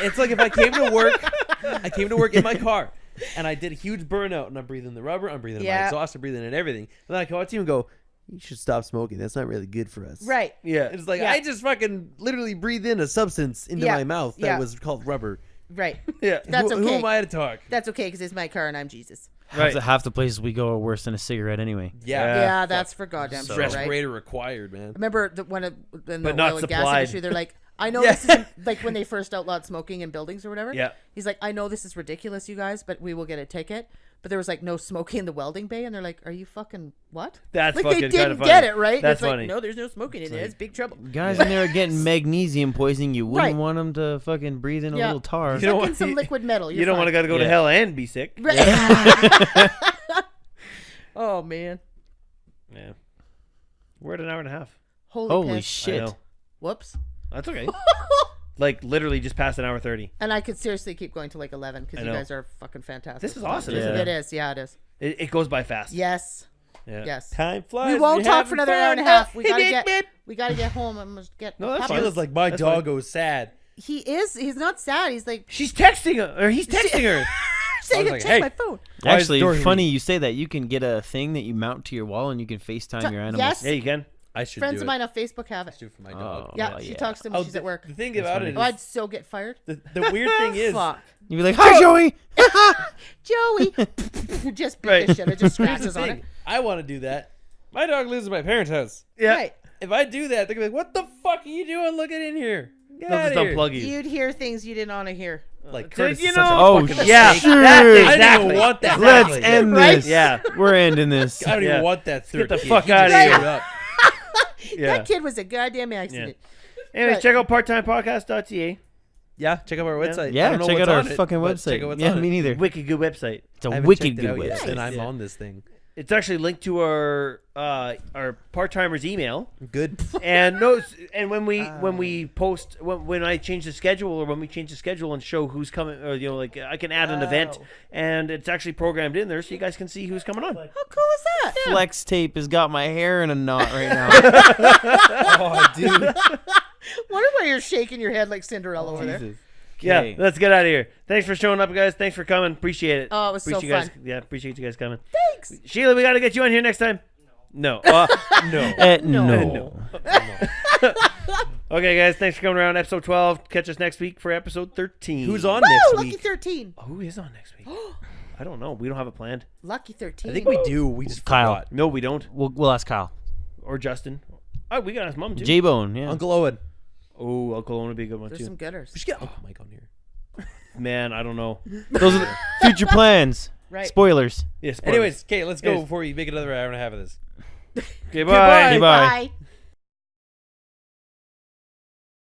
it's like if I came to work in my car, and I did a huge burnout, and I'm breathing the rubber, I'm breathing in my exhaust, I'm breathing in everything. And then I come up to you and go, "You should stop smoking. That's not really good for us." Right. Yeah. It's like Yeah. I just fucking literally breathed in a substance into Yeah. my mouth that Yeah. was called rubber. Right. Yeah. That's Who okay. am I to talk? That's okay because it's my car and I'm Jesus. Right. Half the places we go are worse than a cigarette anyway. Yeah. Yeah, that's for goddamn So- sure, right? Respirator required, man. Remember when in the But not oil and gas supplied. industry, they're like, I know Yeah. this is like when they first outlawed smoking in buildings or whatever. Yeah. He's like, I know this is ridiculous, you guys, but we will get a ticket. But there was like no smoking in the welding bay, and they're like, "Are you fucking what?" That's like fucking they kinda didn't funny. get it right. That's it's funny. Like, no, there's no smoking in it. It's big trouble. Guys in there are getting magnesium poisoning. You wouldn't Right. want them to fucking breathe in a Yeah. little tar. You don't Suck in want- some liquid metal. You don't want to go to Yeah. hell and be sick. Right. Oh man. Yeah. We're at an hour and a half. Holy piss. shit. I know. Whoops. That's okay. Like literally just past an hour 30. And I could seriously keep going to like 11 because I you know. guys are fucking fantastic. This is awesome, isn't It is. Yeah, it is. It goes by fast. Yes. Yeah. Yes. Time flies. We won't You're talk for having another hour and a fun. half. We gotta get home. I must get. No, that's Papa- fine. Sheila's like, my That's dog fine. goes sad. He is. He's not sad. He's like She's texting her, or he's texting her. saying, like, "Check hey. my phone." Why is Actually, Dorothy- funny you say that. You can get a thing that you mount to your wall and you can FaceTime your animals. Yes. Yeah, you can. I should Friends do of it. mine on Facebook have it. Do it for my dog. Oh, Yeah, she yeah. talks to me. when she's at work. The thing about it Oh, I'd is, so get fired. the weird thing is, Fuck, You'd be like, "Hi, Joey." Joey. Just beat Right. the shit. It just here's the scratches on thing. it. I want to do that. My dog lives at my parents' house. Yeah. Right. If I do that, they're gonna be like, "What the fuck are you doing? Looking in here? Get They'll out just of here!" unplug you. You'd hear things you didn't want to hear. Like Dude, Curtis you is such a know- fucking Oh, Yeah, mistake. that, I didn't exactly. even want that. Let's Exactly. end Right? this. Yeah. We're ending this. I don't Yeah. even want that third Get the kid. fuck He outta just here. showed up. Yeah. That kid was a goddamn accident. Anyways, Right. check out parttimepodcast.ca. Yeah, check out our website. I Yeah, don't know check what's out our on it, fucking but check out website. what's Yeah, on me it. neither. Wicked good website. It's a I haven't wicked checked it good out yet, website. and I'm Yeah. on this thing. It's actually linked to our part-timers email. Good. And when we post when I change the schedule or when we change the schedule and show who's coming, or like I can add an event and it's actually programmed in there so you guys can see who's coming on. How cool is that? Flex tape has got my hair in a knot right now. Oh, dude. Wonder why you're shaking your head like Cinderella over there. Jesus. Yeah, Okay. let's get out of here. Thanks for showing up, guys. Thanks for coming. Appreciate it. Oh, it was so appreciate you guys. fun. Yeah, appreciate you guys coming. Thanks. Sheila, we got to get you on here next time. No. No. No. Okay, guys. Thanks for coming around. Episode 12. Catch us next week for episode 13. Who's on Woo! next Lucky week? 13. Who is on next week? I don't know. We don't have it planned. Lucky 13. I think we do. We just Kyle. forgot. No, we don't. We'll ask Kyle. Or Justin. Oh, we got his mom too. J-Bone, yeah. Uncle Owen. Oh, Uncle Owen would be a good one There's too. some gooders. We should get Uncle Mike on here. Man, I don't know. Those are the future plans. Right. Spoilers. Yes. Anyways, okay, let's go Yes. before you make another hour and a half of this. Okay, bye. Goodbye. Bye.